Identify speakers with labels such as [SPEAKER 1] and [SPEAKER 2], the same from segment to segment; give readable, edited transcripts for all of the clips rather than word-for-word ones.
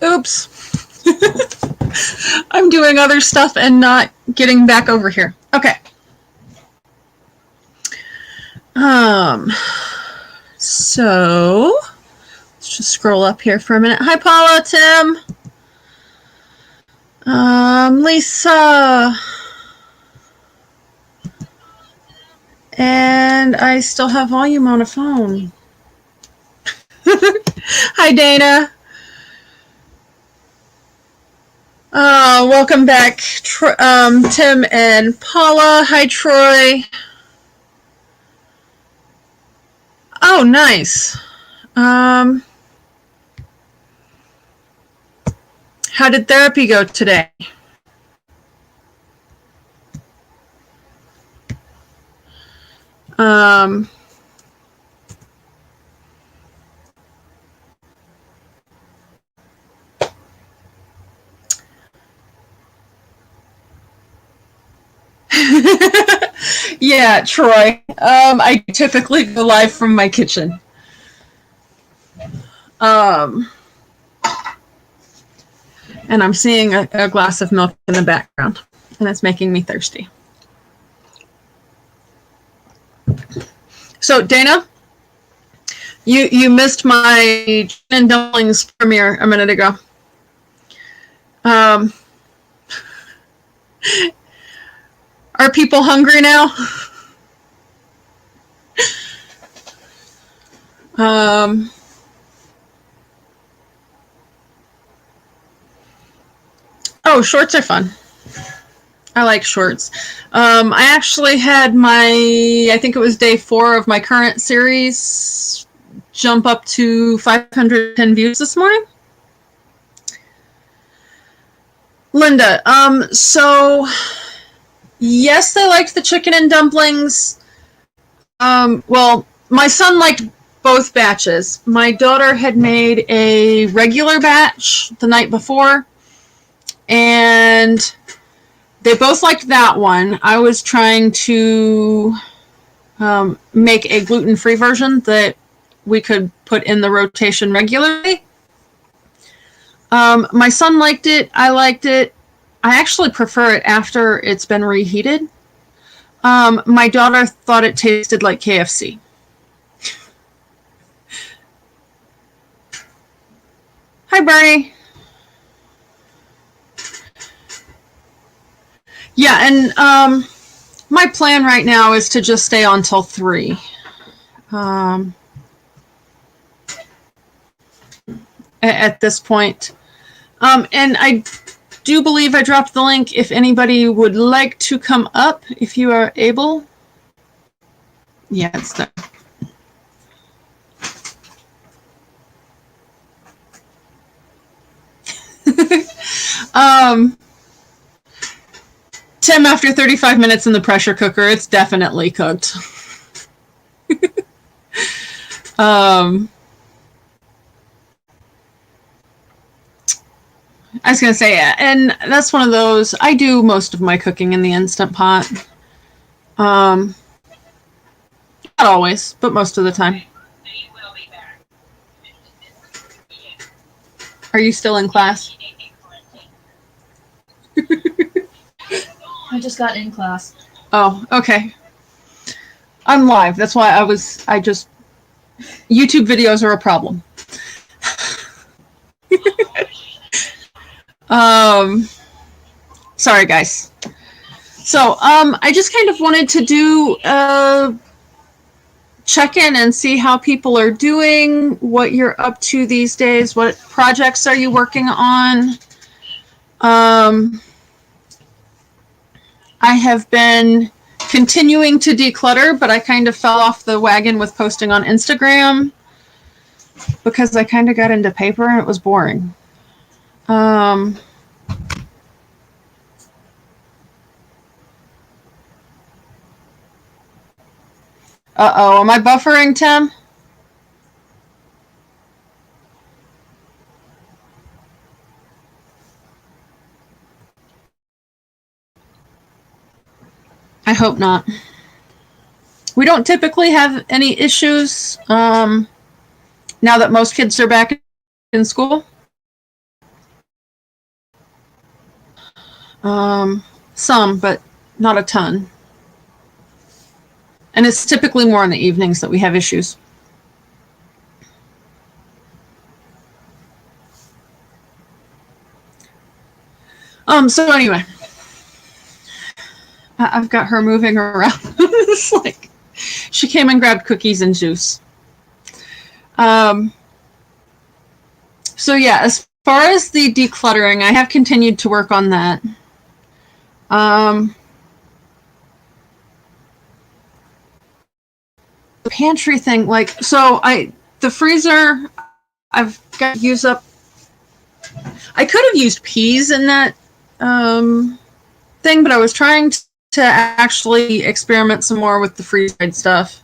[SPEAKER 1] Oops. I'm doing other stuff and not getting back over here. Okay. So let's just scroll up here for a minute. Hi, Paula, Tim, Lisa, and I still have volume on a phone. Hi, Dana. Welcome back, Tim and Paula. Hi, Troy. Oh, nice. How did therapy go today? Yeah, Troy. I typically go live from my kitchen. And I'm seeing a glass of milk in the background, and it's making me thirsty. So, Dana, you missed my chicken and dumplings premiere a minute ago. Are people hungry now? Oh, shorts are fun. I like shorts. I actually had I think it was day 4 of my current series jump up to 510 views this morning. Linda, so yes, they liked the chicken and dumplings. Well, my son liked both batches. My daughter had made a regular batch the night before, and they both liked that one. I was trying to make a gluten-free version that we could put in the rotation regularly. My son liked it. I liked it. I actually prefer it after it's been reheated. My daughter thought it tasted like KFC. Hi, Bernie. Yeah, and my plan right now is to just stay on till 3. At this point. And I do believe I dropped the link if anybody would like to come up, if you are able. Yeah, it's done. Tim, after 35 minutes in the pressure cooker, it's definitely cooked. I was going to say, and that's one of those, I do most of my cooking in the Instant Pot. Not always, but most of the time. Are you still in class?
[SPEAKER 2] I just got in class.
[SPEAKER 1] Oh, okay. I'm live. That's why YouTube videos are a problem. Sorry, guys. So, I just kind of wanted to do check in and see how people are doing, what you're up to these days, what projects are you working on. I have been continuing to declutter, but I kind of fell off the wagon with posting on Instagram because I kind of got into paper and it was boring. Uh-oh, am I buffering, Tim? I hope not. We don't typically have any issues now that most kids are back in school. Some, but not a ton. And it's typically more in the evenings that we have issues. So anyway, I've got her moving around. It's like she came and grabbed cookies and juice. So yeah, as far as the decluttering, I have continued to work on that. The pantry thing, like, so the freezer, I've got to use up. I could have used peas in that thing, but I was trying to actually experiment some more with the freeze-dried stuff.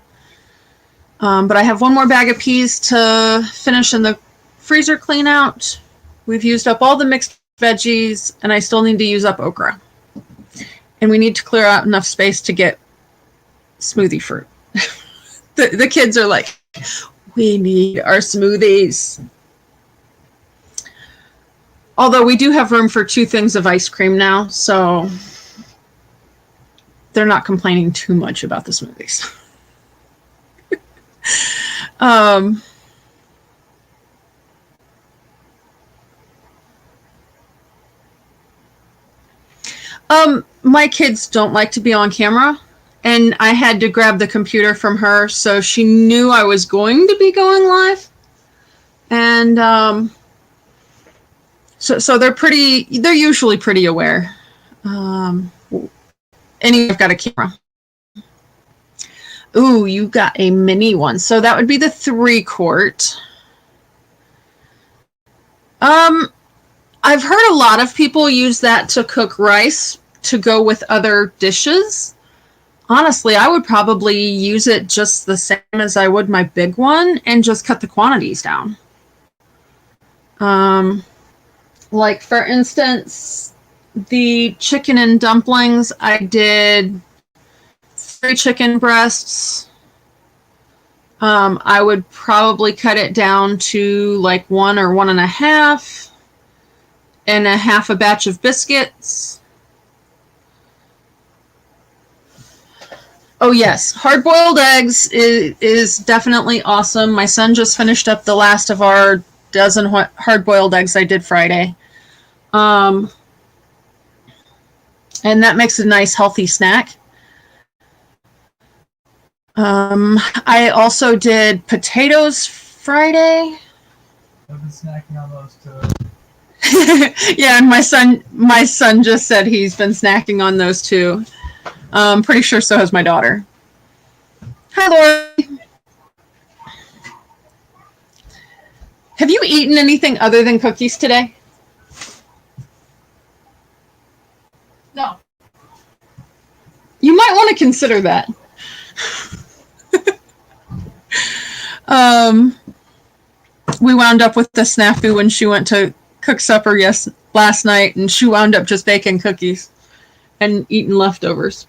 [SPEAKER 1] But I have one more bag of peas to finish in the freezer clean out. We've used up all the mixed veggies, and I still need to use up okra. And we need to clear out enough space to get smoothie fruit. The kids are like, we need our smoothies. Although we do have room for 2 things of ice cream now, so they're not complaining too much about the smoothies. My kids don't like to be on camera, and I had to grab the computer from her, so she knew I was going to be going live. And so they're usually pretty aware. Anyway, I've got a camera. Ooh, you got a mini one. So that would be the 3-quart. I've heard a lot of people use that to cook rice to go with other dishes. Honestly, I would probably use it just the same as I would my big one and just cut the quantities down. Like, for instance, the chicken and dumplings, I did 3 chicken breasts. I would probably cut it down to like 1 or 1.5, and a half a batch of biscuits. Oh yes, hard-boiled eggs is definitely awesome. My son just finished up the last of our dozen hard-boiled eggs I did Friday. And that makes a nice healthy snack. I also did potatoes Friday.
[SPEAKER 3] I've been snacking on those too.
[SPEAKER 1] Yeah, and my son just said he's been snacking on those too. Pretty sure so has my daughter. Hi, Lori. Have you eaten anything other than cookies today?
[SPEAKER 2] No.
[SPEAKER 1] You might want to consider that. We wound up with the snafu when she went to cook supper last night, and she wound up just baking cookies and eating leftovers.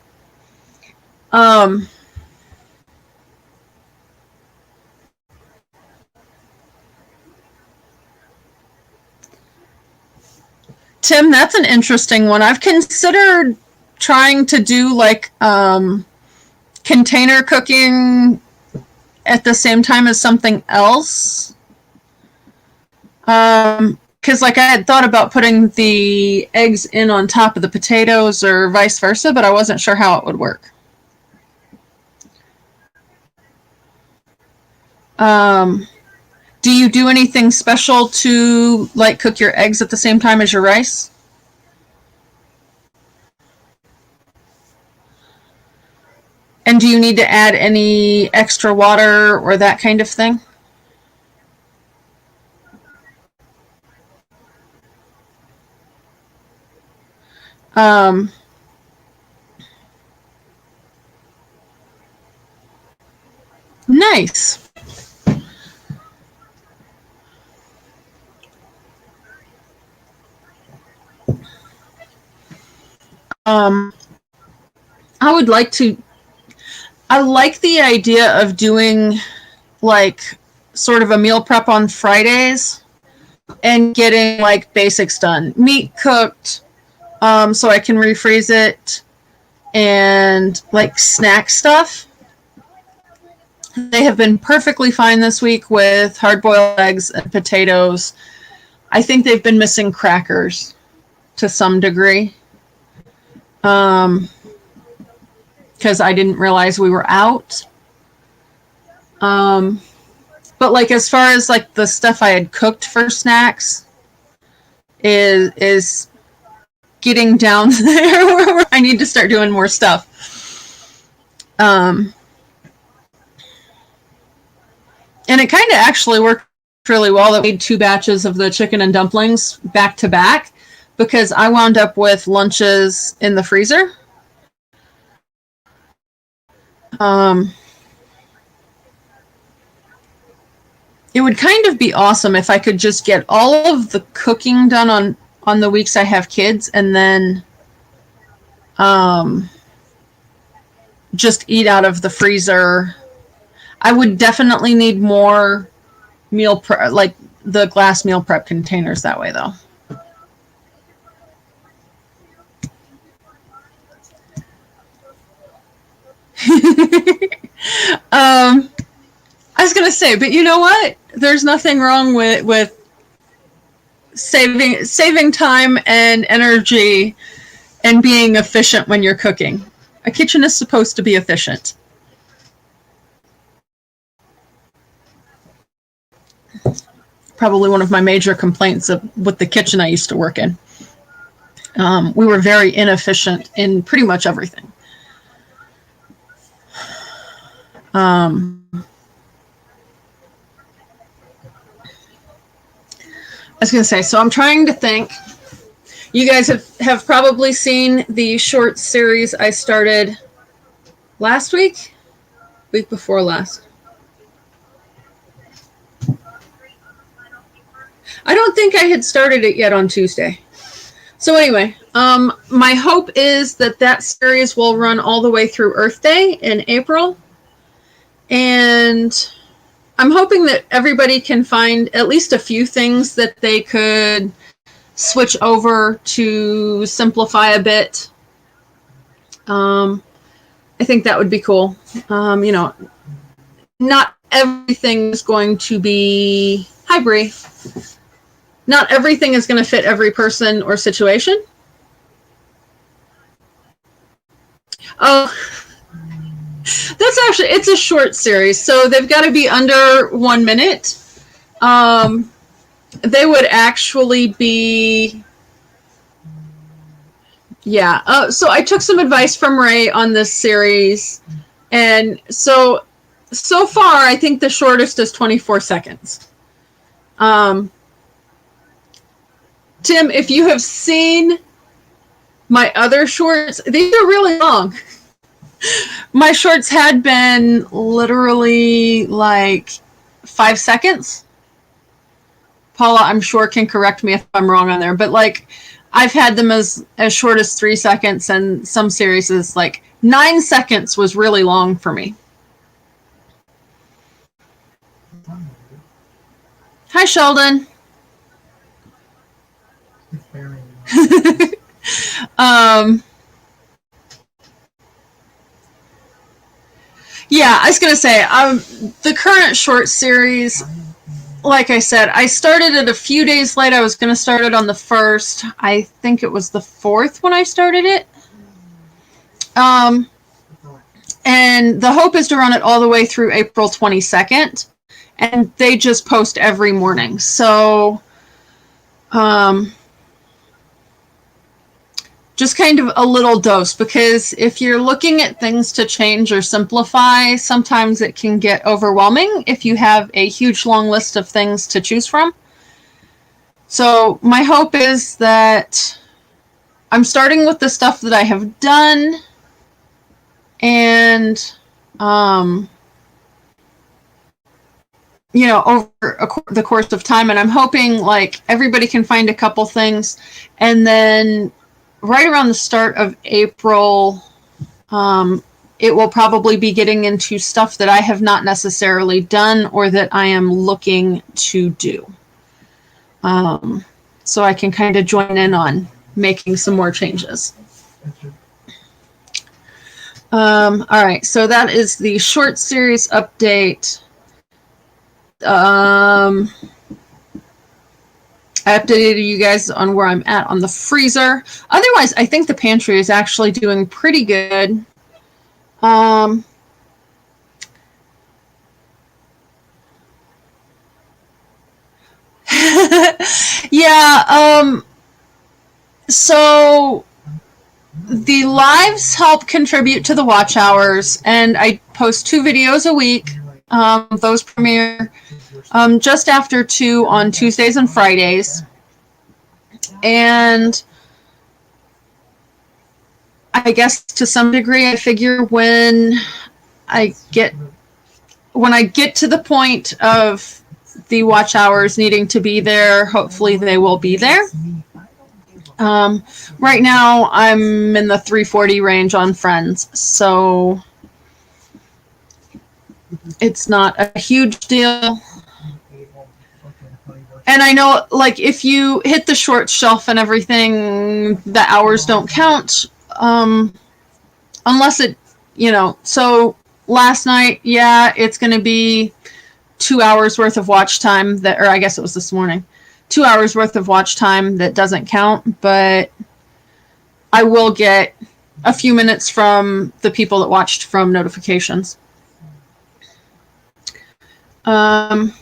[SPEAKER 1] Tim, that's an interesting one. I've considered trying to do like container cooking at the same time as something else. Because like I had thought about putting the eggs in on top of the potatoes or vice versa, but I wasn't sure how it would work. Do you do anything special to like cook your eggs at the same time as your rice? And do you need to add any extra water or that kind of thing? Nice. I would like to. I like the idea of doing like sort of a meal prep on Fridays and getting like basics done. Meat cooked, so I can refreeze it and like snack stuff. They have been perfectly fine this week with hard-boiled eggs and potatoes. I think they've been missing crackers to some degree. Because I didn't realize we were out. But like as far as like the stuff I had cooked for snacks is getting down there where I need to start doing more stuff. And it kind of actually worked really well that we made 2 batches of the chicken and dumplings back to back, because I wound up with lunches in the freezer. It would kind of be awesome if I could just get all of the cooking done on the weeks I have kids, and then just eat out of the freezer. I would definitely need more meal prep, like the glass meal prep containers that way, though. I was gonna say, but you know what? There's nothing wrong with saving time and energy and being efficient when you're cooking. A kitchen is supposed to be efficient. Probably one of my major complaints with the kitchen I used to work in. We were very inefficient in pretty much everything. I was going to say, so I'm trying to think. You guys have probably seen the short series I started last week before last. I don't think I had started it yet on Tuesday. So anyway, my hope is that series will run all the way through Earth Day in April. And I'm hoping that everybody can find at least a few things that they could switch over to simplify a bit. I think that would be cool. You know, not everything is going to be hybrid. Not everything is going to fit every person or situation. Oh, that's actually, it's a short series, so they've got to be under 1 minute. They would actually be, yeah. So I took some advice from Ray on this series, and so far I think the shortest is 24 seconds. Tim, if you have seen my other shorts, these are really long. My shorts had been literally like 5 seconds. Paula, I'm sure, can correct me if I'm wrong on there, but like I've had them as short as 3 seconds, and some series is like 9 seconds was really long for me. Hi, Sheldon. Yeah, I was gonna say, the current short series, like I said, I started it a few days late. I was gonna start it on the 1st. I think it was the 4th when I started it. And the hope is to run it all the way through April 22nd. And they just post every morning. So, just kind of a little dose, because if you're looking at things to change or simplify, sometimes it can get overwhelming if you have a huge long list of things to choose from. So my hope is that I'm starting with the stuff that I have done, and you know, over the course of time, and I'm hoping like everybody can find a couple things, and then right around the start of April, it will probably be getting into stuff that I have not necessarily done or that I am looking to do. So I can kind of join in on making some more changes. All right, so that is the short series update. I updated you guys on where I'm at on the freezer. Otherwise, I think the pantry is actually doing pretty good. Yeah, so the lives help contribute to the watch hours, and I post 2 videos a week. Those premiere just after 2 on Tuesdays and Fridays. And I guess to some degree, I figure when I get to the point of the watch hours needing to be there, hopefully they will be there. Right now, I'm in the 340 range on Friends, so it's not a huge deal. And I know, like, if you hit the short shelf and everything, the hours don't count, unless it, so last night, yeah, it's going to be 2 hours worth of watch time or I guess it was this morning, 2 hours worth of watch time that doesn't count, but I will get a few minutes from the people that watched from notifications. And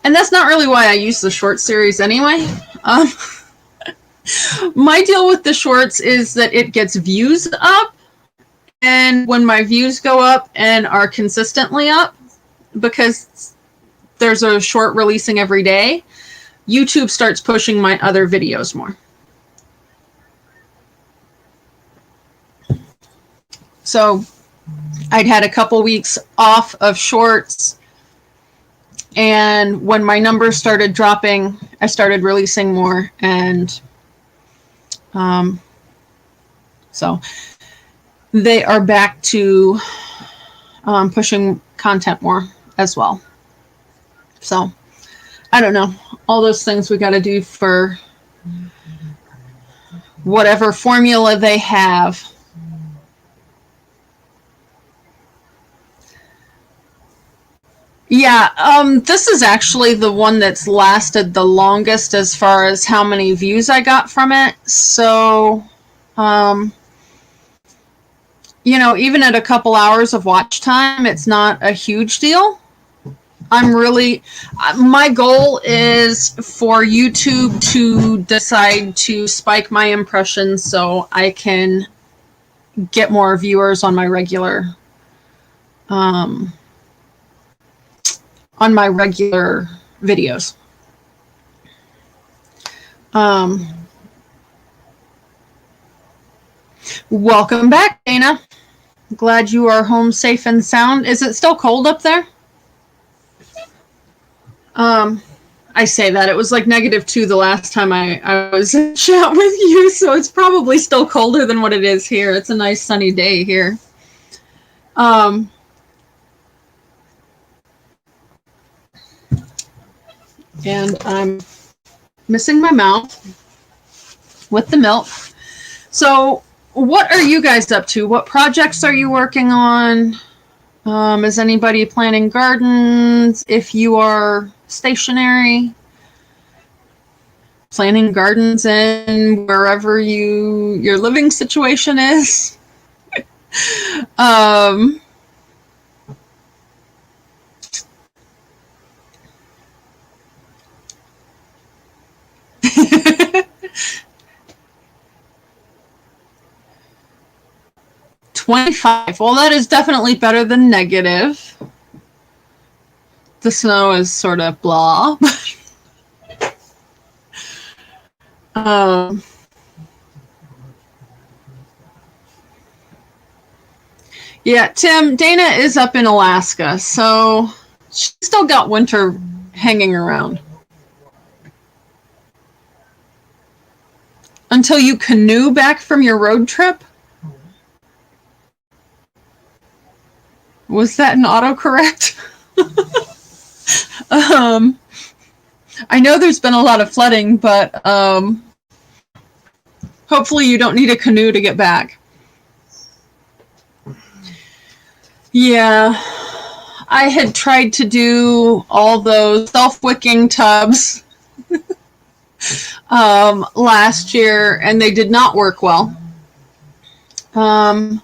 [SPEAKER 1] that's not really why I use the short series anyway. My deal with the shorts is that it gets views up, and when my views go up and are consistently up, because there's a short releasing every day, YouTube starts pushing my other videos more. So I'd had a couple weeks off of shorts, and when my numbers started dropping, I started releasing more, and so they are back to pushing content more as well. So I don't know, all those things we got to do for whatever formula they have. Yeah, this is actually the one that's lasted the longest as far as how many views I got from it. So, even at a couple hours of watch time, it's not a huge deal. My goal is for YouTube to decide to spike my impressions so I can get more viewers on my regular videos. Welcome back, Dana. Glad you are home safe and sound. Is it still cold up there? I say that. It was like -2 the last time I was in chat with you, so it's probably still colder than what it is here. It's a nice sunny day here. And I'm missing my mouth with the milk. So what are you guys up to? What projects are you working on? Is anybody planting gardens? If you are stationary, planting gardens in wherever your living situation is. 25. Well, that is definitely better than negative. The snow is sort of blah. Yeah, Tim, Dana is up in Alaska, so she's still got winter hanging around. Until you canoe back from your road trip? Was that an autocorrect? I know there's been a lot of flooding, but Hopefully you don't need a canoe to get back. Yeah, I had tried to do all those self-wicking tubs last year, and they did not work well. My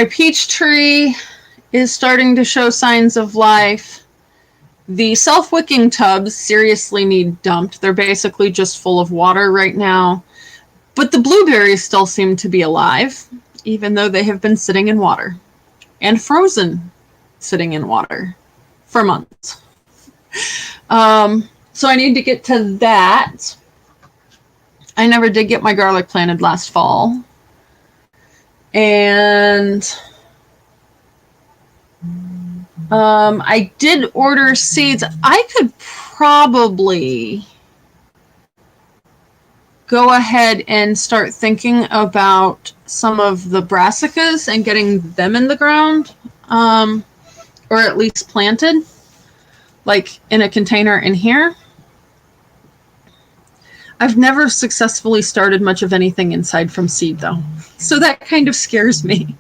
[SPEAKER 1] peach tree is starting to show signs of life. The self-wicking tubs seriously need dumped. They're basically just full of water right now. But the blueberries still seem to be alive, even though they have been sitting in water. And frozen sitting in water for months. So I need to get to that. I never did get my garlic planted last fall. And I did order seeds. I could probably go ahead and start thinking about some of the brassicas and getting them in the ground, or at least planted, like in a container in here. I've never successfully started much of anything inside from seed, though, so that kind of scares me.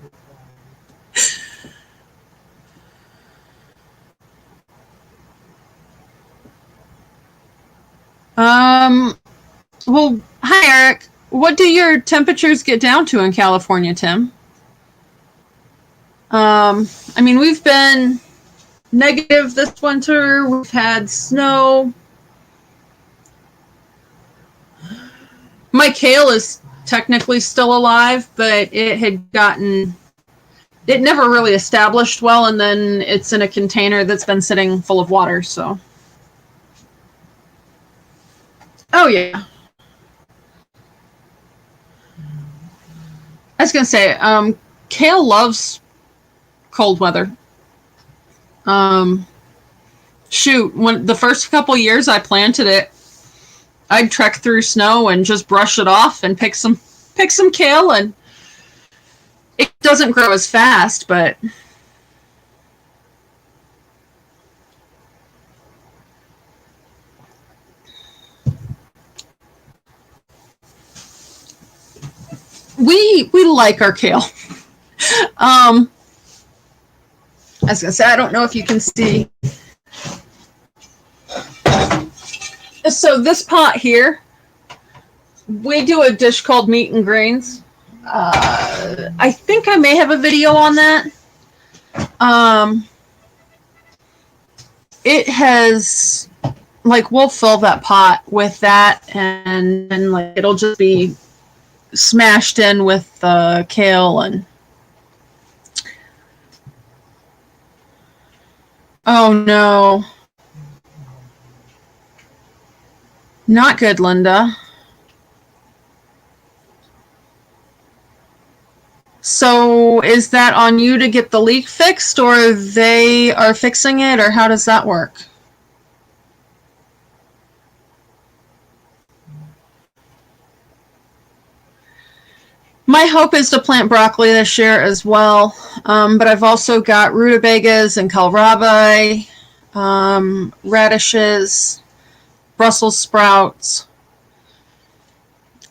[SPEAKER 1] Well, hi, Eric. What do your temperatures get down to in California, Tim? I mean, we've been negative this winter. We've had snow. My kale is technically still alive, but it never really established well, and then it's in a container that's been sitting full of water, so. Oh, yeah. I was going to say, kale loves cold weather. Shoot, when the first couple years I planted it, I'd trek through snow and just brush it off and pick some kale, and it doesn't grow as fast, but we like our kale. I was gonna say, I don't know if you can see. So this pot here, we do a dish called meat and greens. I think I may have a video on that. It has, like, we'll fill that pot with that, and like it'll just be smashed in with kale and. Oh no. Not good, Linda. So is that on you to get the leak fixed, or they are fixing it, or how does that work? My hope is to plant broccoli this year as well, but I've also got rutabagas and kohlrabi, radishes, Brussels sprouts.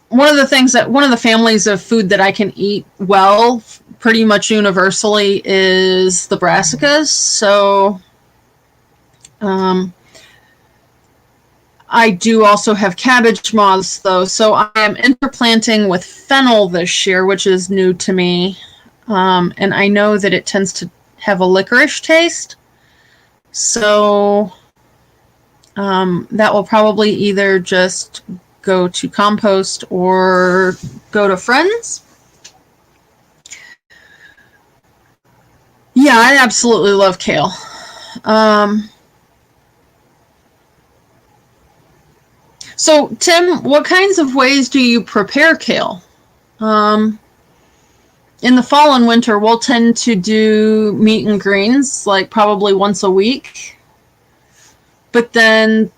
[SPEAKER 1] One of the families of food that I can eat well pretty much universally is the brassicas. So I do also have cabbage moths, though. So I am interplanting with fennel this year, which is new to me. And I know that it tends to have a licorice taste. So that will probably either just go to compost or go to friends. Yeah, I absolutely love kale. So, Tim, what kinds of ways do you prepare kale? In the fall and winter, we'll tend to do meat and greens, like probably once a week. But then,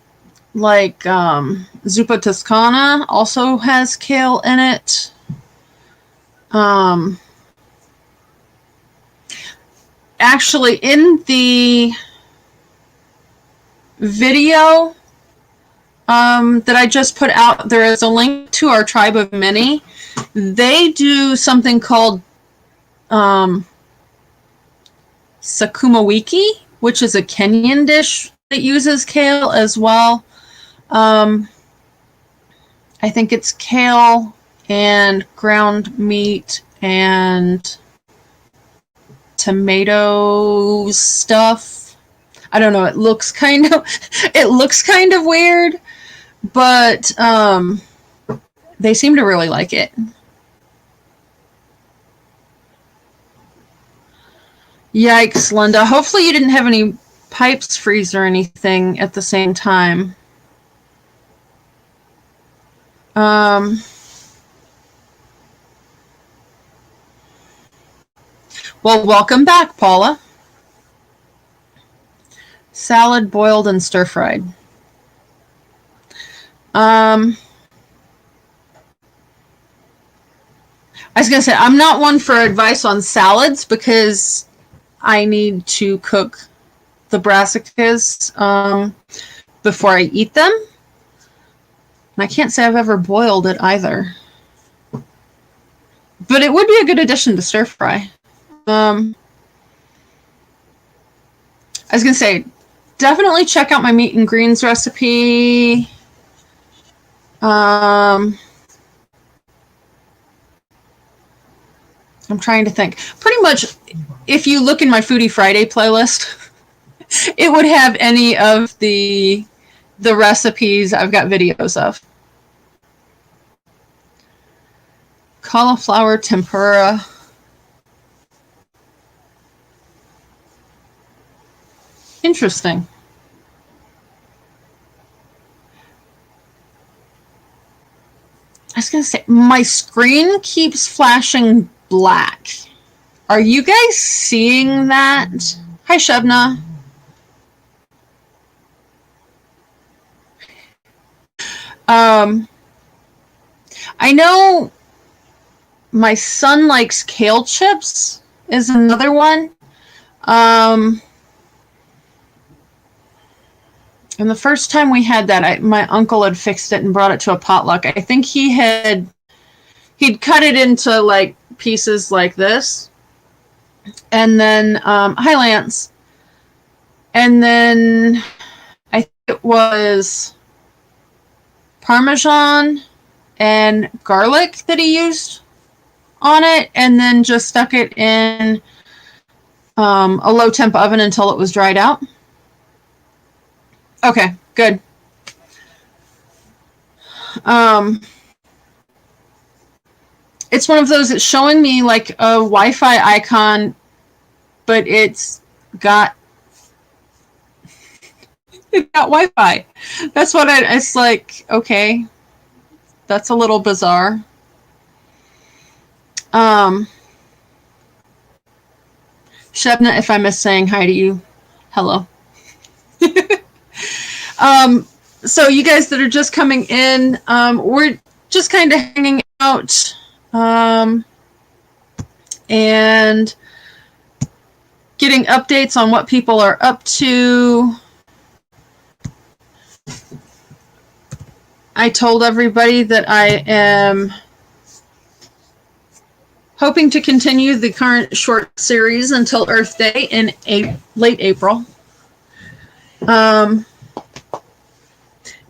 [SPEAKER 1] like, Zuppa Toscana also has kale in it. Actually, in the video that I just put out, there is a link to our Tribe of Many. They do something called Sukuma wiki, which is a Kenyan dish that uses kale as well. I think it's kale and ground meat and tomato stuff. I don't know. It looks kind of weird, but they seem to really like it. Yikes, Linda. Hopefully you didn't have any pipes freeze or anything at the same time. Well, welcome back, Paula. Salad, boiled, and stir-fried. I was going to say, I'm not one for advice on salads because I need to cook the brassicas before I eat them. And I can't say I've ever boiled it either. But it would be a good addition to stir fry. I was going to say, definitely check out my meat and greens recipe. I'm trying to think. Pretty much, if you look in my Foodie Friday playlist, it would have any of the recipes I've got videos of. Cauliflower tempura. Interesting. I was going to say, my screen keeps flashing black. Are you guys seeing that? Hi, Shebna. I know my son likes kale chips is another one. And the first time we had that, my uncle had fixed it and brought it to a potluck. I think he'd cut it into like pieces like this. And then, hi Lance. And then I think it was Parmesan and garlic that he used on it, and then just stuck it in a low temp oven until it was dried out. Okay, good. It's one of those, it's showing me like a Wi-Fi icon, but it's got Wi-Fi. That's what it's like, okay. That's a little bizarre. Shebna, if I miss saying hi to you, hello. So you guys that are just coming in, we're just kind of hanging out, and getting updates on what people are up to. I told everybody that I am hoping to continue the current short series until Earth Day in late April.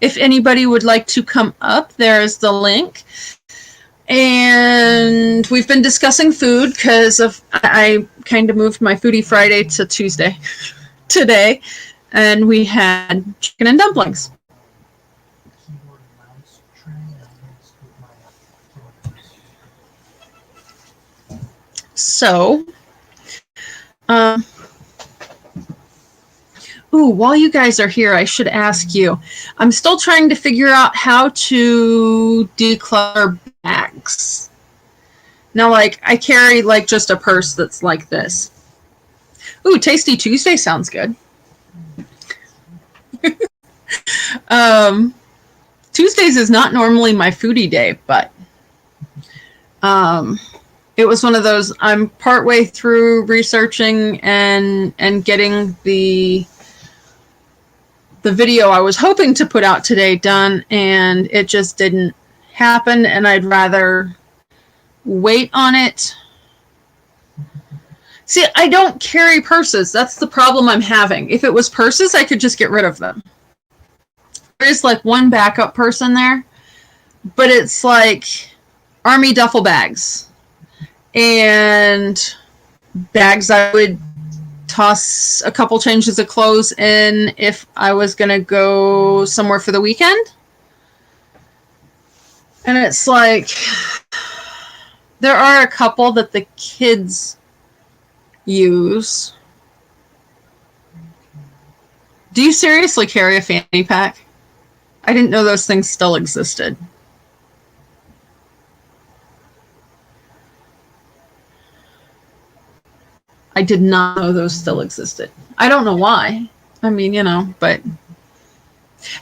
[SPEAKER 1] If anybody would like to come up, there's the link. And we've been discussing food because I kind of moved my Foodie Friday to Tuesday today, and we had chicken and dumplings. So, while you guys are here, I should ask you, I'm still trying to figure out how to declutter bags. Now, like, I carry, like, just a purse that's like this. Ooh, Tasty Tuesday sounds good. Tuesdays is not normally my foodie day, but it was one of those, I'm partway through researching and getting the the video I was hoping to put out today done, and it just didn't happen, and I'd rather wait on it. See, I don't carry purses. That's the problem I'm having. If it was purses, I could just get rid of them. There is like one backup purse in there, but it's like army duffel bags and bags I would toss a couple changes of clothes in if I was going to go somewhere for the weekend. And it's like, there are a couple that the kids use. Do you seriously carry a fanny pack? I didn't know those things still existed. I did not know those still existed. I don't know why. I mean, you know, but...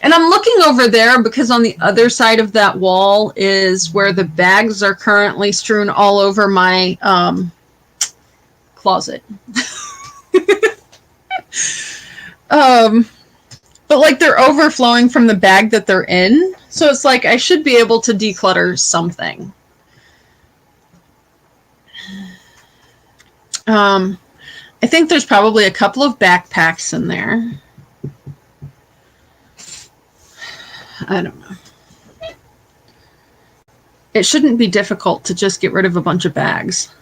[SPEAKER 1] And I'm looking over there because on the other side of that wall is where the bags are currently strewn all over my closet. But like they're overflowing from the bag that they're in. So it's like I should be able to declutter something. I think there's probably a couple of backpacks in there. I don't know. It shouldn't be difficult to just get rid of a bunch of bags.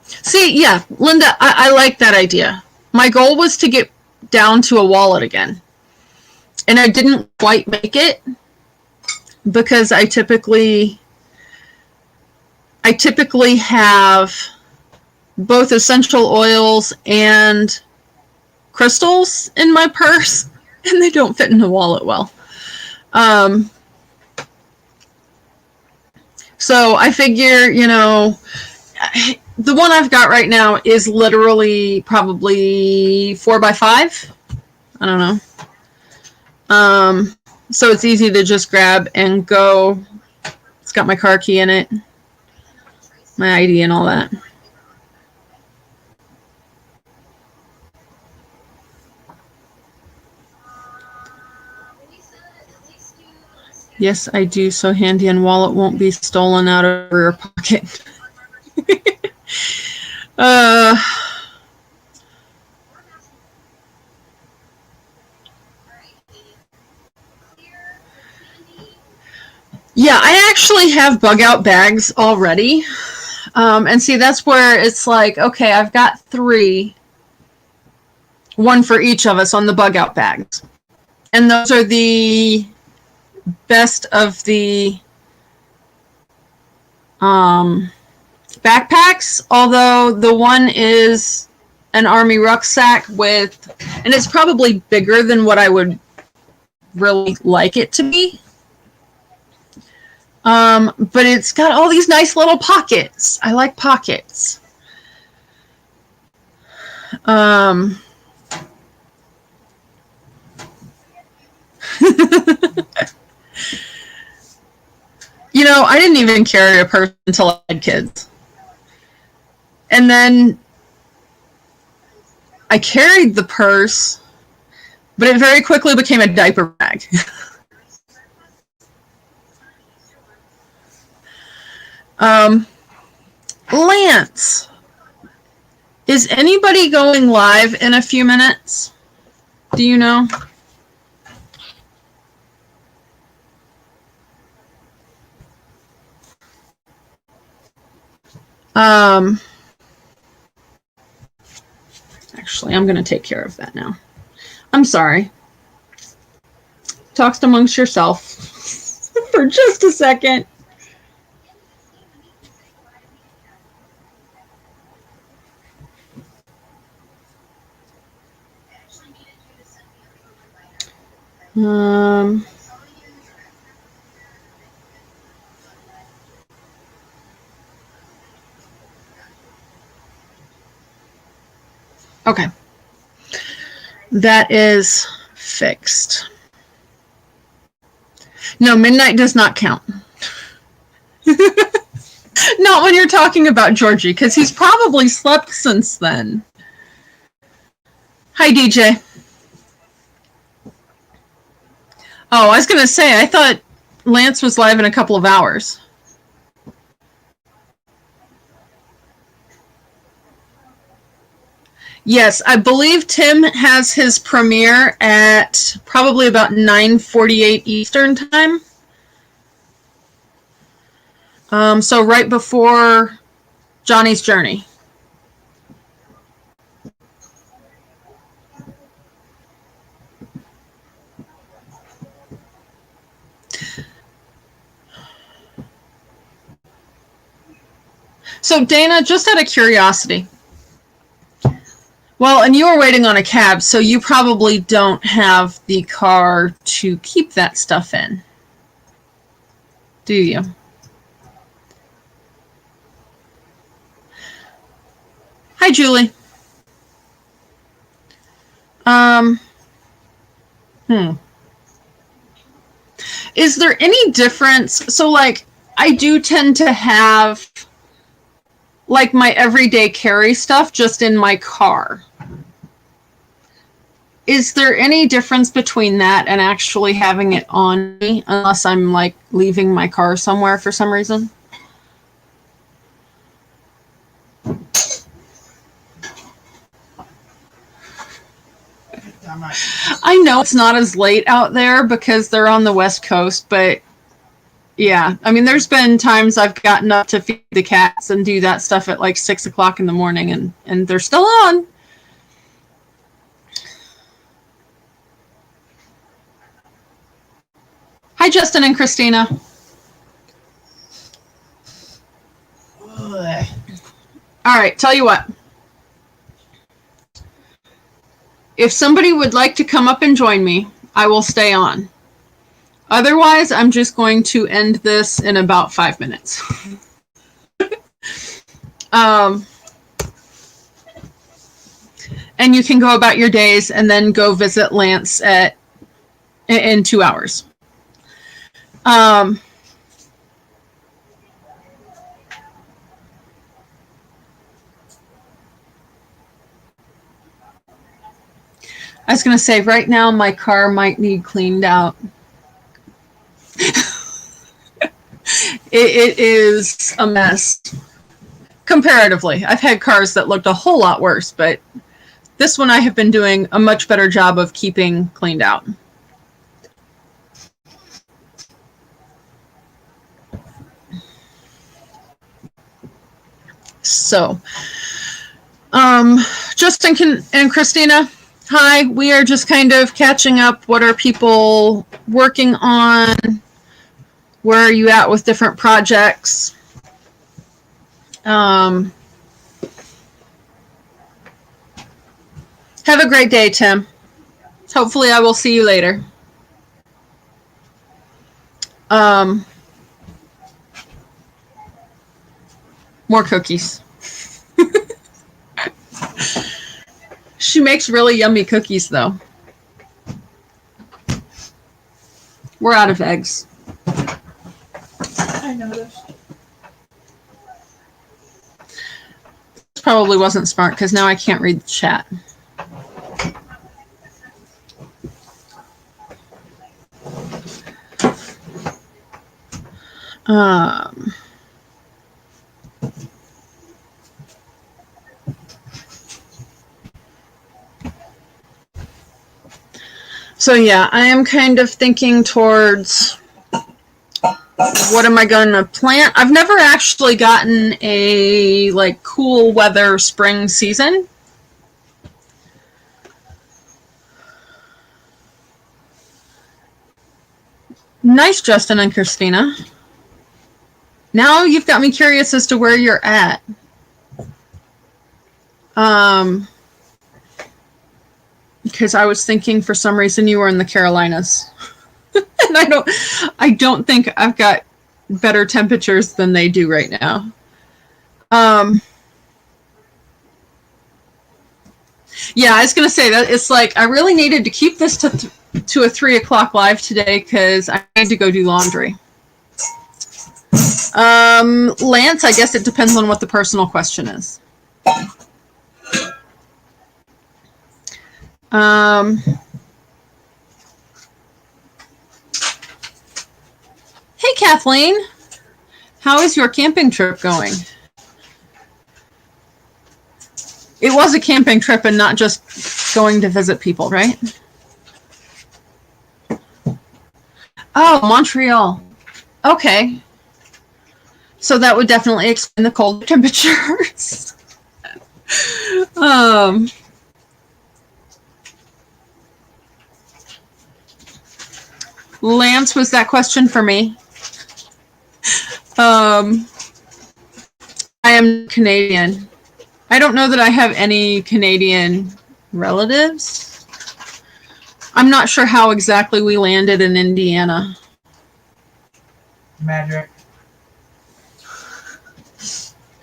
[SPEAKER 1] See, yeah, Linda, I like that idea. My goal was to get down to a wallet again. And I didn't quite make it because I typically have both essential oils and crystals in my purse, and they don't fit in the wallet well. So I figure, you know, the one I've got right now is literally probably 4x5. I don't know. So it's easy to just grab and go. It's got my car key in it, my ID and all that. Yes, I do. So handy and wallet won't be stolen out of your pocket. Yeah, I actually have bug out bags already. And see, that's where it's like, okay, I've got 3, one for each of us on the bug out bags. And those are the best of the backpacks, although the one is an army rucksack with, and it's probably bigger than what I would really like it to be. But it's got all these nice little pockets. I like pockets. You know, I didn't even carry a purse until I had kids. And then I carried the purse, but it very quickly became a diaper bag. Lance, is anybody going live in a few minutes? Do you know? Actually, I'm going to take care of that now. I'm sorry. Talk amongst yourself for just a second. Okay. That is fixed. No, midnight does not count. one you're talking about, Georgie, because he's probably slept since then. Hi, DJ. Oh, I was going to say, I thought Lance was live in a couple of hours. Yes, I believe Tim has his premiere at probably about 9:48 Eastern time. So right before Johnny's Journey. So Dana, just out of curiosity. Well, and you were waiting on a cab, so you probably don't have the car to keep that stuff in. Do you? Hi, Julie. Is there any difference? So, like, I do tend to have, like, my everyday carry stuff just in my car. Is there any difference between that and actually having it on me, unless I'm, like, leaving my car somewhere for some reason? I know it's not as late out there because they're on the West Coast, but yeah, I mean, there's been times I've gotten up to feed the cats and do that stuff at like 6 o'clock in the morning, and they're still on. Hi, Justin and Christina. All right, tell you what. If somebody would like to come up and join me, I will stay on. Otherwise, I'm just going to end this in about 5 minutes. And you can go about your days and then go visit Lance in 2 hours. I was going to say, right now, my car might need cleaned out. It is a mess. Comparatively. I've had cars that looked a whole lot worse, but this one I have been doing a much better job of keeping cleaned out. So, Justin and Christina, hi. We are just kind of catching up. What are people working on? Where are you at with different projects? Have a great day, Tim. Hopefully I will see you later. More cookies. She makes really yummy cookies, though. We're out of eggs.
[SPEAKER 2] I noticed.
[SPEAKER 1] This probably wasn't smart because now I can't read the chat. So yeah, I am kind of thinking towards what am I going to plant? I've never actually gotten a like cool weather spring season. Nice, Justin and Christina. Now you've got me curious as to where you're at. Because I was thinking for some reason you were in the Carolinas. And I don't think I've got better temperatures than they do right now. Yeah, I was going to say that it's like I really needed to keep this to a 3 o'clock live today because I need to go do laundry. Lance, I guess it depends on what the personal question is. Hey, Kathleen. How is your camping trip going? It was a camping trip and not just going to visit people, right? Oh, Montreal. Okay. So that would definitely explain the cold temperatures. Lance, was that question for me? I am Canadian. I don't know that I have any Canadian relatives. I'm not sure how exactly we landed in Indiana.
[SPEAKER 3] Magic.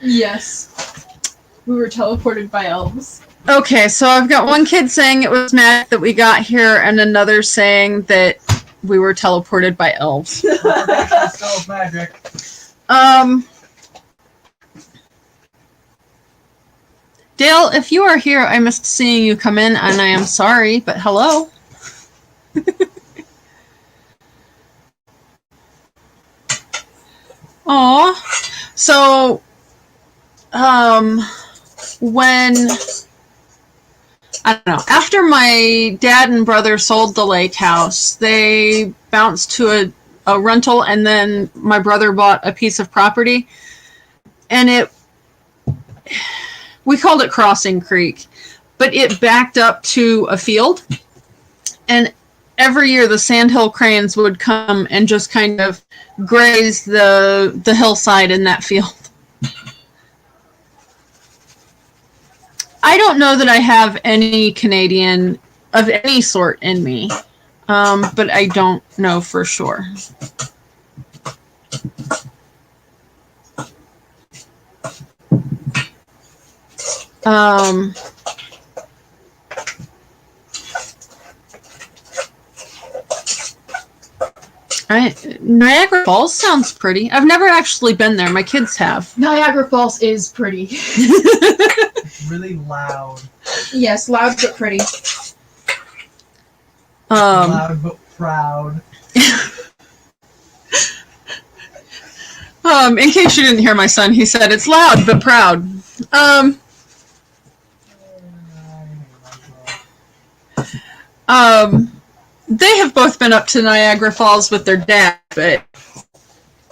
[SPEAKER 2] Yes. We were teleported by elves.
[SPEAKER 1] Okay, so I've got one kid saying it was magic that we got here, and another saying that we were teleported by elves.
[SPEAKER 3] Still magic.
[SPEAKER 1] Dale, if you are here, I missed seeing you come in, and I am sorry, but hello. Aw. So, when, I don't know, after my dad and brother sold the lake house, they bounced to a rental, and then my brother bought a piece of property, and we called it Crossing Creek, but it backed up to a field, and every year the sandhill cranes would come and just kind of graze the hillside in that field. I don't know that I have any Canadian of any sort in me, but I don't know for sure. Niagara Falls sounds pretty. I've never actually been there. My kids have.
[SPEAKER 2] Niagara Falls is pretty.
[SPEAKER 3] It's really loud.
[SPEAKER 2] Yes, loud but pretty.
[SPEAKER 3] Loud but proud.
[SPEAKER 1] In case you didn't hear my son, he said it's loud but proud. They have both been up to Niagara Falls with their dad, but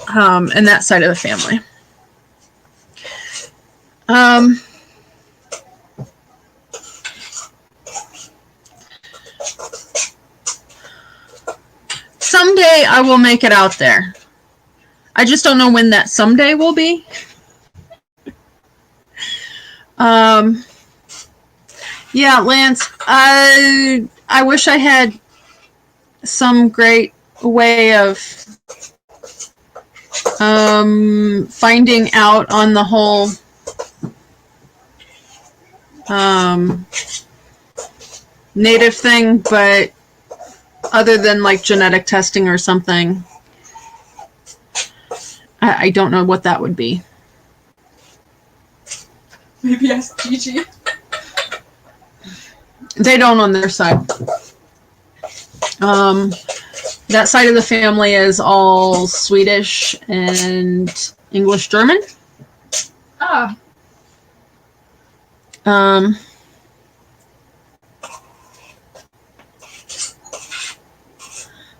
[SPEAKER 1] and that side of the family. Someday I will make it out there. I just don't know when that someday will be. Yeah, Lance, I wish I had some great way of finding out on the whole native thing, but other than like genetic testing or something, I don't know what that would be.
[SPEAKER 2] Maybe ask Gigi.
[SPEAKER 1] They don't on their side. That side of the family is all Swedish and English German.
[SPEAKER 2] Ah.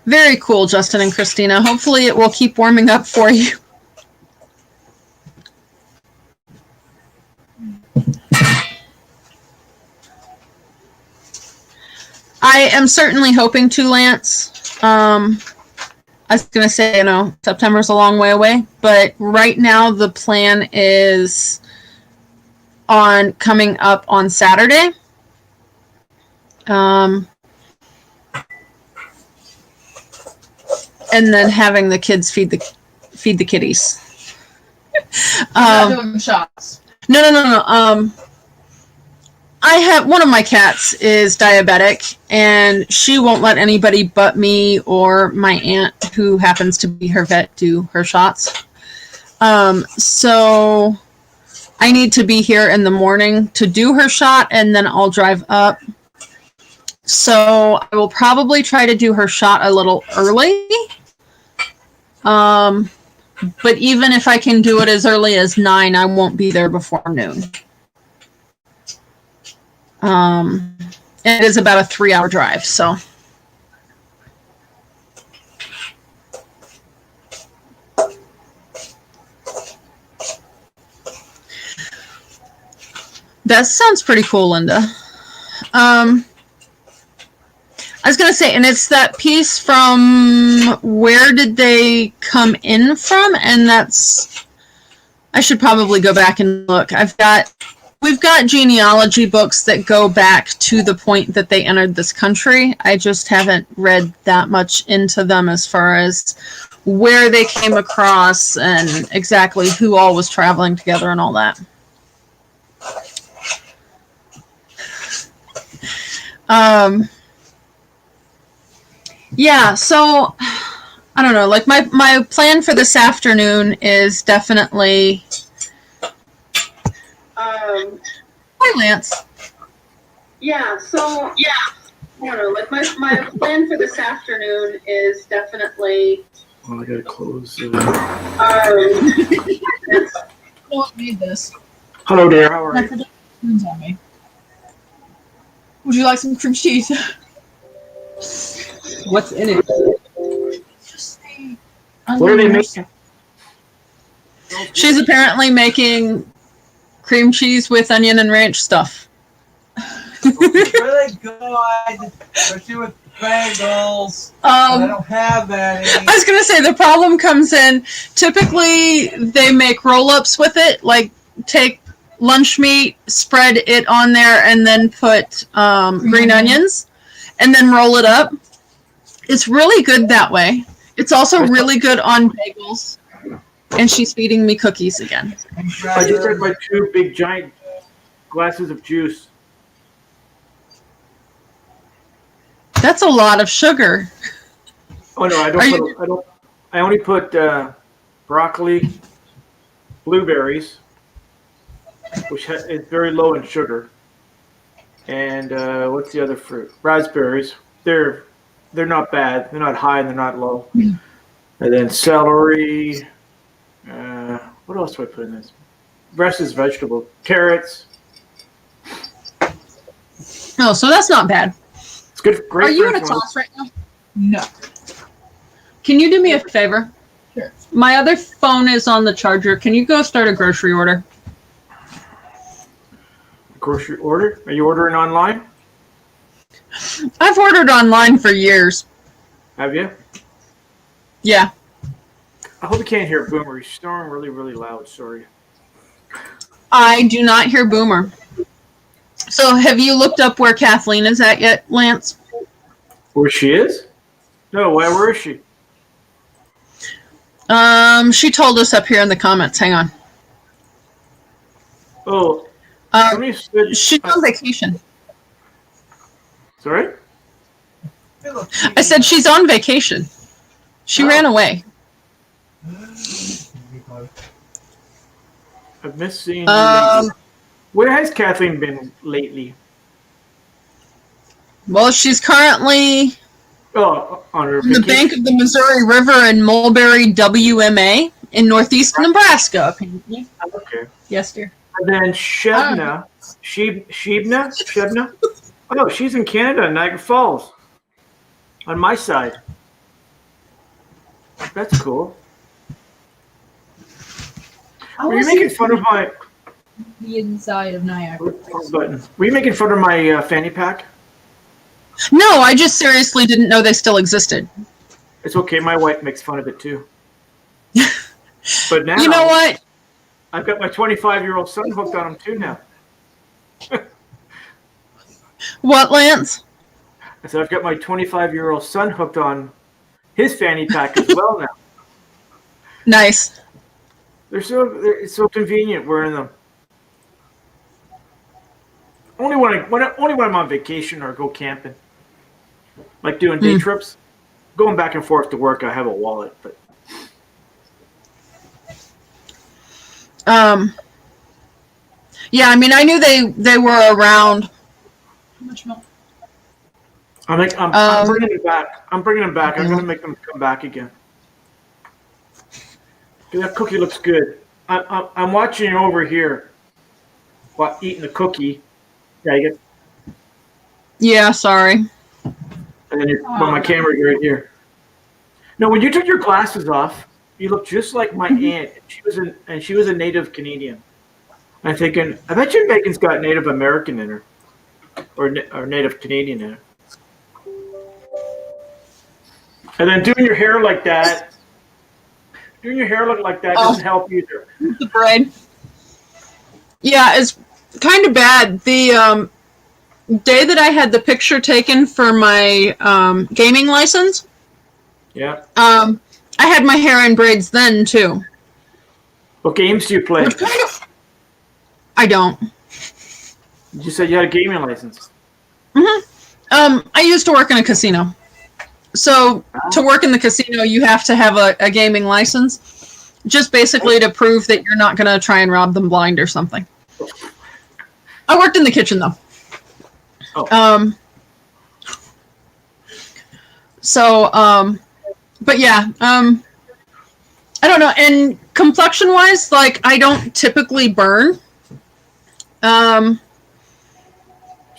[SPEAKER 1] Very cool, Justin and Christina. Hopefully it will keep warming up for you. I am certainly hoping to, Lance. I was going to say, September's a long way away, but right now the plan is on coming up on Saturday. And then having the kids feed the kitties.
[SPEAKER 2] Not doing shots.
[SPEAKER 1] No. I have one of my cats is diabetic, and she won't let anybody but me or my aunt, who happens to be her vet, do her shots. So I need to be here in the morning to do her shot, and then I'll drive up. So I will probably try to do her shot a little early. But even if I can do it as early as 9, I won't be there before noon. It is about a 3-hour drive, so. That sounds pretty cool, Linda. I was going to say, and it's that piece from Where Did They Come In From? And that's, I should probably go back and look. We've got genealogy books that go back to the point that they entered this country. I just haven't read that much into them as far as where they came across and exactly who all was traveling together and all that. Yeah, so I don't know, like my plan for this afternoon is definitely hi Lance. Yeah, so I don't know, like my plan for this afternoon is definitely
[SPEAKER 4] Well, I gotta close.
[SPEAKER 2] Don't need this.
[SPEAKER 4] Hello there, how are
[SPEAKER 2] That's
[SPEAKER 4] you?
[SPEAKER 2] the on me. Would you like some cream cheese?
[SPEAKER 1] what's in it.
[SPEAKER 2] Just the
[SPEAKER 4] What are they making?
[SPEAKER 1] She's apparently making cream cheese with onion and ranch stuff.
[SPEAKER 3] It's really good, especially with bagels. I don't have any.
[SPEAKER 1] I was gonna say the problem comes in. Typically, they make roll-ups with it, like take lunch meat, spread it on there, and then put green onions, and then roll it up. It's really good that way. It's also really good on bagels. And she's feeding me cookies again.
[SPEAKER 4] I just had my 2 big giant glasses of juice.
[SPEAKER 1] That's a lot of sugar.
[SPEAKER 4] Oh no, I only put broccoli, blueberries, which is very low in sugar, and what's the other fruit? Raspberries. They're not bad. They're not high and they're not low. And then celery. What else do I put in this? Rest is vegetable. Carrots.
[SPEAKER 1] Oh, so that's not bad.
[SPEAKER 4] It's good. Great.
[SPEAKER 1] Are you
[SPEAKER 4] for
[SPEAKER 1] in a class right now?
[SPEAKER 2] No.
[SPEAKER 1] Can you do me a favor?
[SPEAKER 2] Sure.
[SPEAKER 1] My other phone is on the charger. Can you go start a grocery order?
[SPEAKER 4] Grocery order? Are you ordering online?
[SPEAKER 1] I've ordered online for years.
[SPEAKER 4] Have you?
[SPEAKER 1] Yeah.
[SPEAKER 4] I hope you can't hear Boomer. He's snoring really, really loud. Sorry.
[SPEAKER 1] I do not hear Boomer. So have you looked up where Kathleen is at yet, Lance?
[SPEAKER 4] Where she is? No, where is she?
[SPEAKER 1] She told us up here in the comments. Hang on.
[SPEAKER 4] Oh.
[SPEAKER 1] She's on vacation.
[SPEAKER 4] Sorry?
[SPEAKER 1] I said she's on vacation. She ran away.
[SPEAKER 4] I've missed seeing her. Where has Kathleen been lately?
[SPEAKER 1] Well, she's currently
[SPEAKER 4] Oh, on her
[SPEAKER 1] on the
[SPEAKER 4] vacation.
[SPEAKER 1] bank of the Missouri River in Mulberry, WMA, in northeast Nebraska, apparently.
[SPEAKER 4] Okay.
[SPEAKER 1] Yes, dear.
[SPEAKER 4] And then Shebna. Shebna? Oh, she's in Canada, Niagara Falls. On my side. That's cool. Were you making fun of my...
[SPEAKER 2] The inside of Niagara.
[SPEAKER 4] Button. Were you making fun of my fanny pack?
[SPEAKER 1] No, I just seriously didn't know they still existed.
[SPEAKER 4] It's okay. My wife makes fun of it too. But now...
[SPEAKER 1] You know what?
[SPEAKER 4] I've got my 25-year-old son hooked on them too now.
[SPEAKER 1] What, Lance?
[SPEAKER 4] I said I've got my 25-year-old son hooked on his fanny pack as well now.
[SPEAKER 1] Nice.
[SPEAKER 4] It's so convenient wearing them. Only when I'm on vacation or go camping, like doing day trips, going back and forth to work. I have a wallet, but
[SPEAKER 1] Yeah, I mean, I knew they were around.
[SPEAKER 2] How much milk?
[SPEAKER 4] I'm bringing it back. I'm bringing them back. I'm gonna make them come back again. That cookie looks good. I'm watching you over here while eating the cookie. Yeah, you get.
[SPEAKER 1] Yeah, sorry.
[SPEAKER 4] And then my camera's right here. No, when you took your glasses off, you look just like my aunt. She was a native Canadian. I'm thinking, I bet you Megan's got Native American in her, or Native Canadian in her. And then doing your hair like that, doesn't help either.
[SPEAKER 1] The braid. Yeah, it's kind of bad. The day that I had the picture taken for my gaming license,
[SPEAKER 4] Yeah.
[SPEAKER 1] I had my hair in braids then too.
[SPEAKER 4] What games do you play?
[SPEAKER 1] I don't.
[SPEAKER 4] You said you had a gaming license.
[SPEAKER 1] I used to work in a casino. So to work in the casino, you have to have a gaming license, just basically to prove that you're not going to try and rob them blind or something. I worked in the kitchen though.
[SPEAKER 4] Oh.
[SPEAKER 1] But yeah, I don't know. And complexion wise, like I don't typically burn.
[SPEAKER 4] So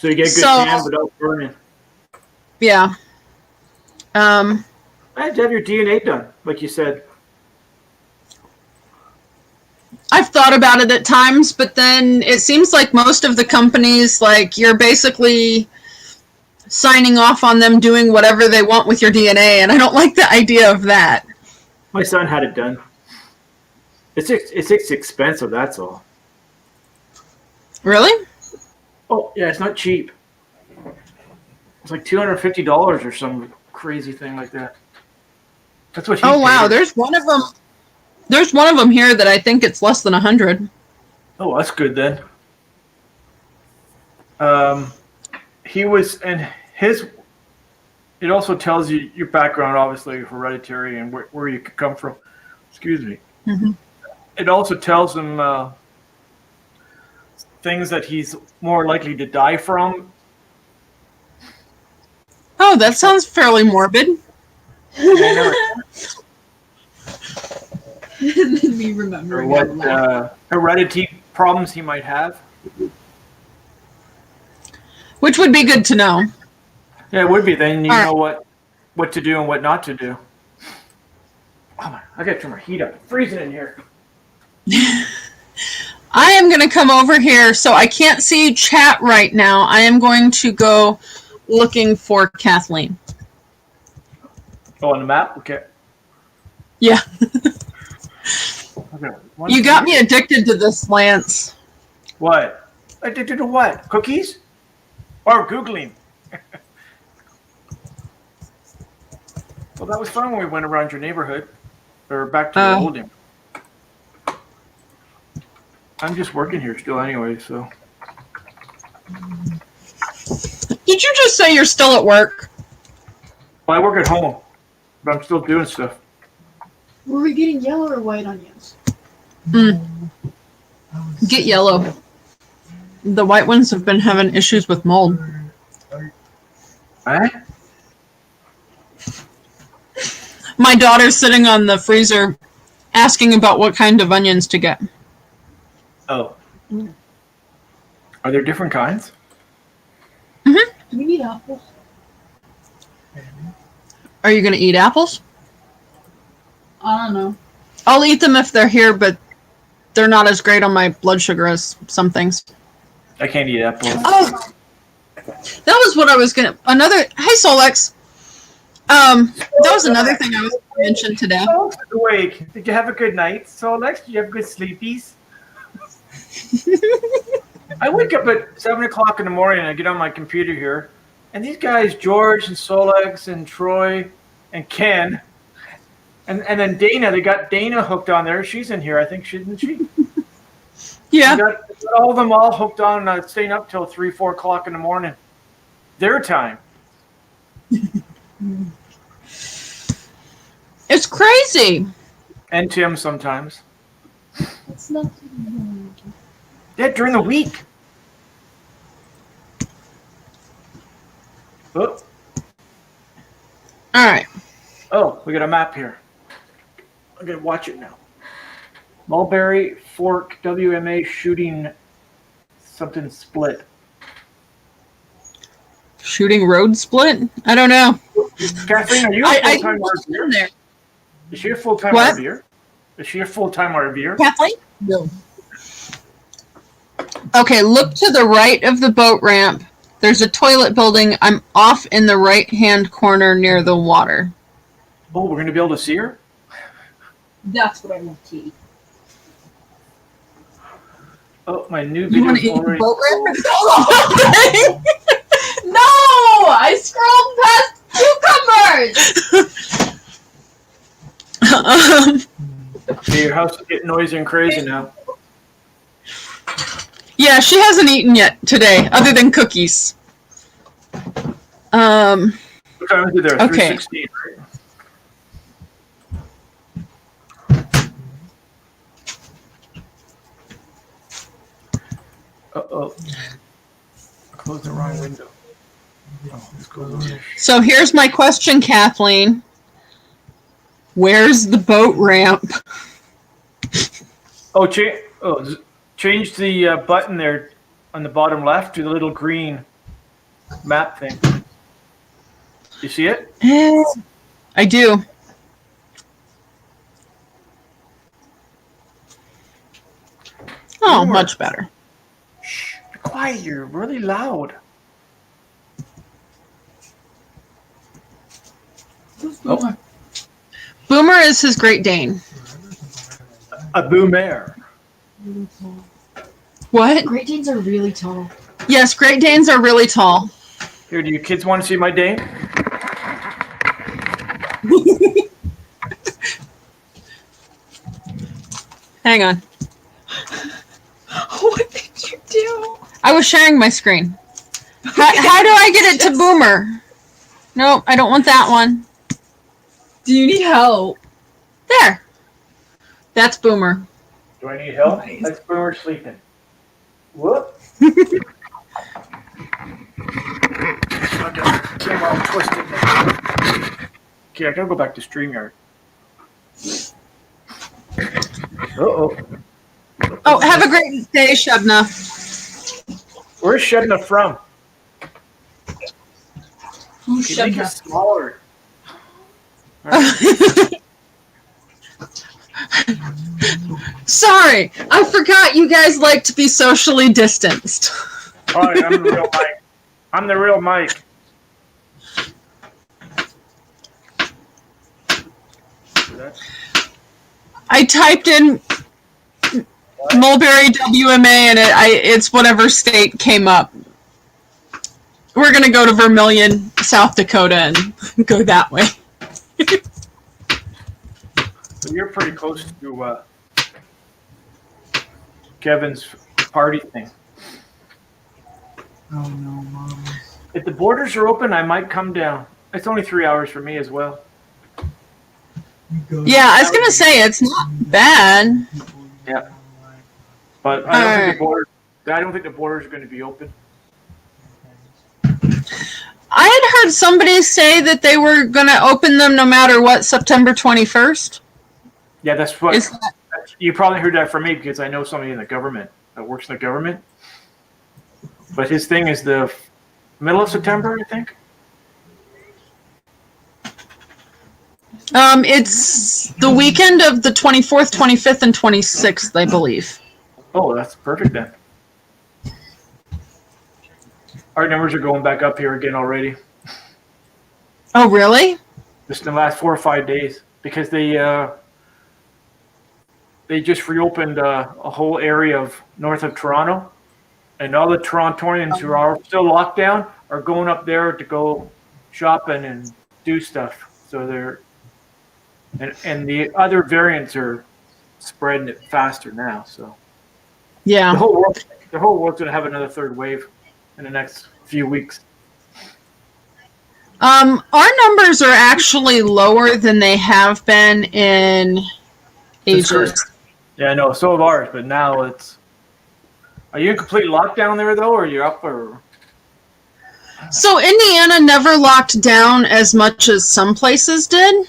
[SPEAKER 4] you get good tan without burning.
[SPEAKER 1] Yeah.
[SPEAKER 4] I had to have your DNA done, like you said.
[SPEAKER 1] I've thought about it at times, but then it seems like most of the companies, like you're basically signing off on them doing whatever they want with your DNA, and I don't like the idea of that.
[SPEAKER 4] My son had it done. It's expensive, that's all.
[SPEAKER 1] Really?
[SPEAKER 4] Oh, yeah, it's not cheap. It's like $250 or some crazy thing like that. That's what he
[SPEAKER 1] Oh wow,
[SPEAKER 4] paid.
[SPEAKER 1] there's one of them. There's one of them here that I think it's less than 100.
[SPEAKER 4] Oh, that's good then. He was, and his. It also tells you your background, obviously hereditary, and where you could come from. Excuse me.
[SPEAKER 1] Mm-hmm.
[SPEAKER 4] It also tells him things that he's more likely to die from.
[SPEAKER 1] Oh, that sounds fairly morbid.
[SPEAKER 2] And then me remembering
[SPEAKER 4] Or what heredity problems he might have.
[SPEAKER 1] Which would be good to know.
[SPEAKER 4] Yeah, it would be. Then you know what to do and what not to do. Oh my! I gotta turn my heat up. It's freezing in here.
[SPEAKER 1] I am going to come over here, so I can't see chat right now. I am going to go looking for Kathleen.
[SPEAKER 4] Oh, on the map? Okay.
[SPEAKER 1] Yeah.
[SPEAKER 4] Okay.
[SPEAKER 1] You got me addicted to this, Lance.
[SPEAKER 4] What? Addicted to what? Cookies? Or Googling? Well, that was fun when we went around your neighborhood. Or back to the old one. I'm just working here still anyway, so.
[SPEAKER 1] Did you just say you're still at work?
[SPEAKER 4] Well, I work at home, but I'm still doing stuff.
[SPEAKER 2] Were we getting yellow or white onions?
[SPEAKER 1] Get yellow. The white ones have been having issues with mold.
[SPEAKER 4] Eh?
[SPEAKER 1] My daughter's sitting on the freezer asking about what kind of onions to get.
[SPEAKER 4] Oh. Are there different kinds?
[SPEAKER 2] Do we need apples?
[SPEAKER 1] Are you going to eat apples?
[SPEAKER 2] I don't know.
[SPEAKER 1] I'll eat them if they're here, but they're not as great on my blood sugar as some things.
[SPEAKER 4] I can't eat apples.
[SPEAKER 1] Oh, that was what I was going to... Hi, Solex. That was another thing I was going to mention today.
[SPEAKER 4] Oh, awake. Did you have a good night, Solex? Did you have good sleepies? I wake up at 7 o'clock in the morning and I get on my computer here, and these guys, George and Solex and Troy and Ken, and then Dana, they got Dana hooked on there. She's in here, I think, shouldn't she?
[SPEAKER 1] Yeah.
[SPEAKER 4] They got all of them all hooked on, staying up till 3, 4 o'clock in the morning. Their time.
[SPEAKER 1] It's crazy.
[SPEAKER 4] And Tim sometimes.
[SPEAKER 2] It's not.
[SPEAKER 4] Yeah, during the week. Oh,
[SPEAKER 1] All right.
[SPEAKER 4] oh, we got a map here. I'm gonna watch it now. Mulberry Fork WMA shooting something split.
[SPEAKER 1] Shooting road split? I don't know.
[SPEAKER 4] Kathleen, are you a full-time RVer?
[SPEAKER 1] There.
[SPEAKER 4] Is she a full-time
[SPEAKER 1] What?
[SPEAKER 4] RVer? Is she a full-time RVer?
[SPEAKER 1] Kathleen? No. Okay, look to the right of the boat ramp. There's a toilet building. I'm off in the right-hand corner near the water.
[SPEAKER 4] Oh, we're gonna be able to see her?
[SPEAKER 2] That's what I want to eat.
[SPEAKER 4] Oh, my new
[SPEAKER 1] You
[SPEAKER 4] video
[SPEAKER 1] want
[SPEAKER 4] is
[SPEAKER 1] to eat the
[SPEAKER 4] already.
[SPEAKER 1] boat ramp?
[SPEAKER 2] No! I scrolled past cucumbers!
[SPEAKER 4] Okay, your house is getting noisy and crazy now.
[SPEAKER 1] Yeah, she hasn't eaten yet today, other than cookies.
[SPEAKER 4] What time is it there?
[SPEAKER 1] Okay.
[SPEAKER 4] 3:16, right? Uh-oh. Close the wrong window. Oh, let's close the window.
[SPEAKER 1] So here's my question, Kathleen. Where's the boat ramp?
[SPEAKER 4] Oh, change the button there on the bottom left to the little green map thing. You see it?
[SPEAKER 1] I do. Oh,
[SPEAKER 4] Boomer.
[SPEAKER 1] much better.
[SPEAKER 4] Shh, be quiet. You're really loud. Oh,
[SPEAKER 1] Boomer is his Great Dane.
[SPEAKER 4] a boomer.
[SPEAKER 1] What?
[SPEAKER 2] Great Danes are really tall.
[SPEAKER 1] Yes, Great Danes are really tall.
[SPEAKER 4] Here, do you kids want to see my Dane?
[SPEAKER 1] Hang on.
[SPEAKER 2] What did you do?
[SPEAKER 1] I was sharing my screen. How do I get it to Boomer? Nope, I don't want that one.
[SPEAKER 2] Do you need help?
[SPEAKER 1] There. That's Boomer.
[SPEAKER 4] Do I need help?
[SPEAKER 2] Nice.
[SPEAKER 4] That's Boomer sleeping. Whoop. I got the camera all twisted now. Okay, I gotta go back to StreamYard. Uh-oh.
[SPEAKER 1] Oh, have a great day, Shebna.
[SPEAKER 4] Where's Shedna from?
[SPEAKER 2] Who's
[SPEAKER 4] You make it
[SPEAKER 2] Shebna?
[SPEAKER 4] smaller.
[SPEAKER 1] Sorry, I forgot you guys like to be socially distanced.
[SPEAKER 4] All right, I'm the real Mike. I'm the real Mike.
[SPEAKER 1] I typed in Mulberry WMA and it's whatever state came up. We're gonna go to Vermilion, South Dakota, and go that way.
[SPEAKER 4] So you're pretty close to Kevin's party thing.
[SPEAKER 3] Oh no, Mom.
[SPEAKER 4] If the borders are open, I might come down. It's only 3 hours for me as well.
[SPEAKER 1] Yeah, I was gonna say it's not bad.
[SPEAKER 4] Yeah. But I don't think the borders are going to be open.
[SPEAKER 1] I had heard somebody say that they were gonna open them no matter what, September 21st.
[SPEAKER 4] Yeah, that's what
[SPEAKER 1] Is that-
[SPEAKER 4] you probably heard that from me because I know somebody in the government that works in the government. But his thing is the middle of September, I think.
[SPEAKER 1] It's the weekend of the 24th, 25th, and 26th, I believe.
[SPEAKER 4] Oh, that's perfect then. Our numbers are going back up here again already.
[SPEAKER 1] Oh, really?
[SPEAKER 4] Just in the last 4 or 5 days because they just reopened a whole area of north of Toronto, and all the Torontonians who are still locked down are going up there to go shopping and do stuff. So they're and the other variants are spreading it faster now. So
[SPEAKER 1] Yeah.
[SPEAKER 4] the whole world's gonna have another third wave in the next few weeks.
[SPEAKER 1] Our numbers are actually lower than they have been in ages.
[SPEAKER 4] Yeah, I know. So have ours, but now Are you in complete lockdown there though, or you're up or?
[SPEAKER 1] So Indiana never locked down as much as some places did.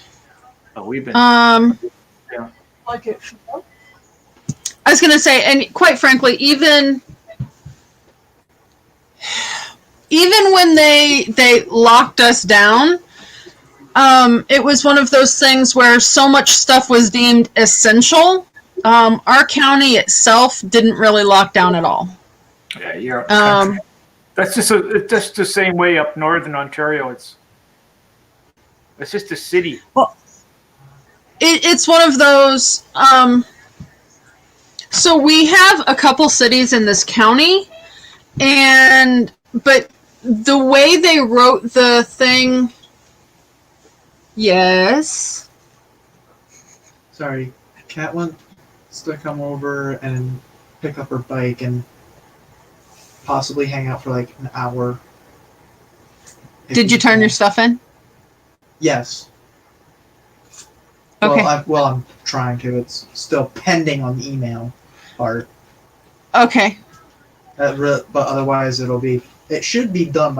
[SPEAKER 4] Oh, we've been.
[SPEAKER 1] Yeah.
[SPEAKER 2] Like it.
[SPEAKER 1] I was gonna say, and quite frankly, even when they locked us down, it was one of those things where so much stuff was deemed essential. Our county itself didn't really lock down at all.
[SPEAKER 4] Yeah, you're. That's just the same way up northern Ontario. It's just a city.
[SPEAKER 1] Well, it's one of those. So we have a couple cities in this county, but the way they wrote the thing, yes.
[SPEAKER 5] Sorry, Kat wants to come over and pick up her bike and possibly hang out for like an hour.
[SPEAKER 1] Did you turn your stuff in?
[SPEAKER 5] Yes.
[SPEAKER 1] Okay.
[SPEAKER 5] Well, I'm trying to. It's still pending on the email part.
[SPEAKER 1] Okay.
[SPEAKER 5] But otherwise, it should be done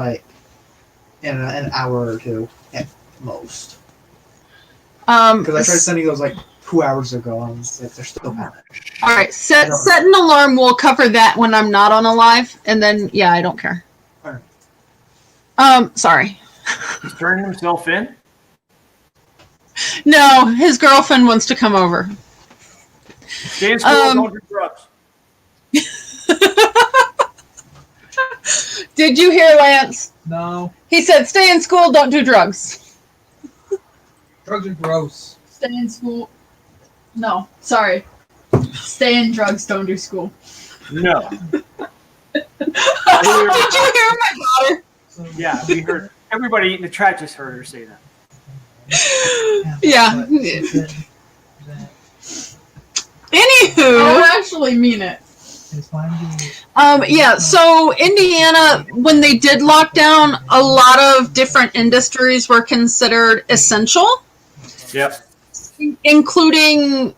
[SPEAKER 5] in an hour or two at most. Because I tried sending those like 2 hours ago, and they're still pending.
[SPEAKER 1] All right, set an alarm. We'll cover that when I'm not on a live, and then yeah, I don't care.
[SPEAKER 5] All right.
[SPEAKER 1] Sorry.
[SPEAKER 4] He's turning himself in.
[SPEAKER 1] No, his girlfriend wants to come over.
[SPEAKER 4] Stay in school, don't do drugs.
[SPEAKER 1] Did you hear Lance?
[SPEAKER 3] No.
[SPEAKER 1] He said, "Stay in school, don't do drugs."
[SPEAKER 3] Drugs are gross.
[SPEAKER 2] Stay in school. No, sorry. Stay in drugs, don't do school.
[SPEAKER 4] No.
[SPEAKER 1] Did you hear my daughter?
[SPEAKER 4] Yeah, we heard. Everybody in the chat just heard her say that.
[SPEAKER 1] Yeah.
[SPEAKER 2] I
[SPEAKER 1] Anywho,
[SPEAKER 2] actually mean it.
[SPEAKER 1] yeah. So Indiana, when they did lock down, a lot of different industries were considered essential.
[SPEAKER 4] Yep.
[SPEAKER 1] Including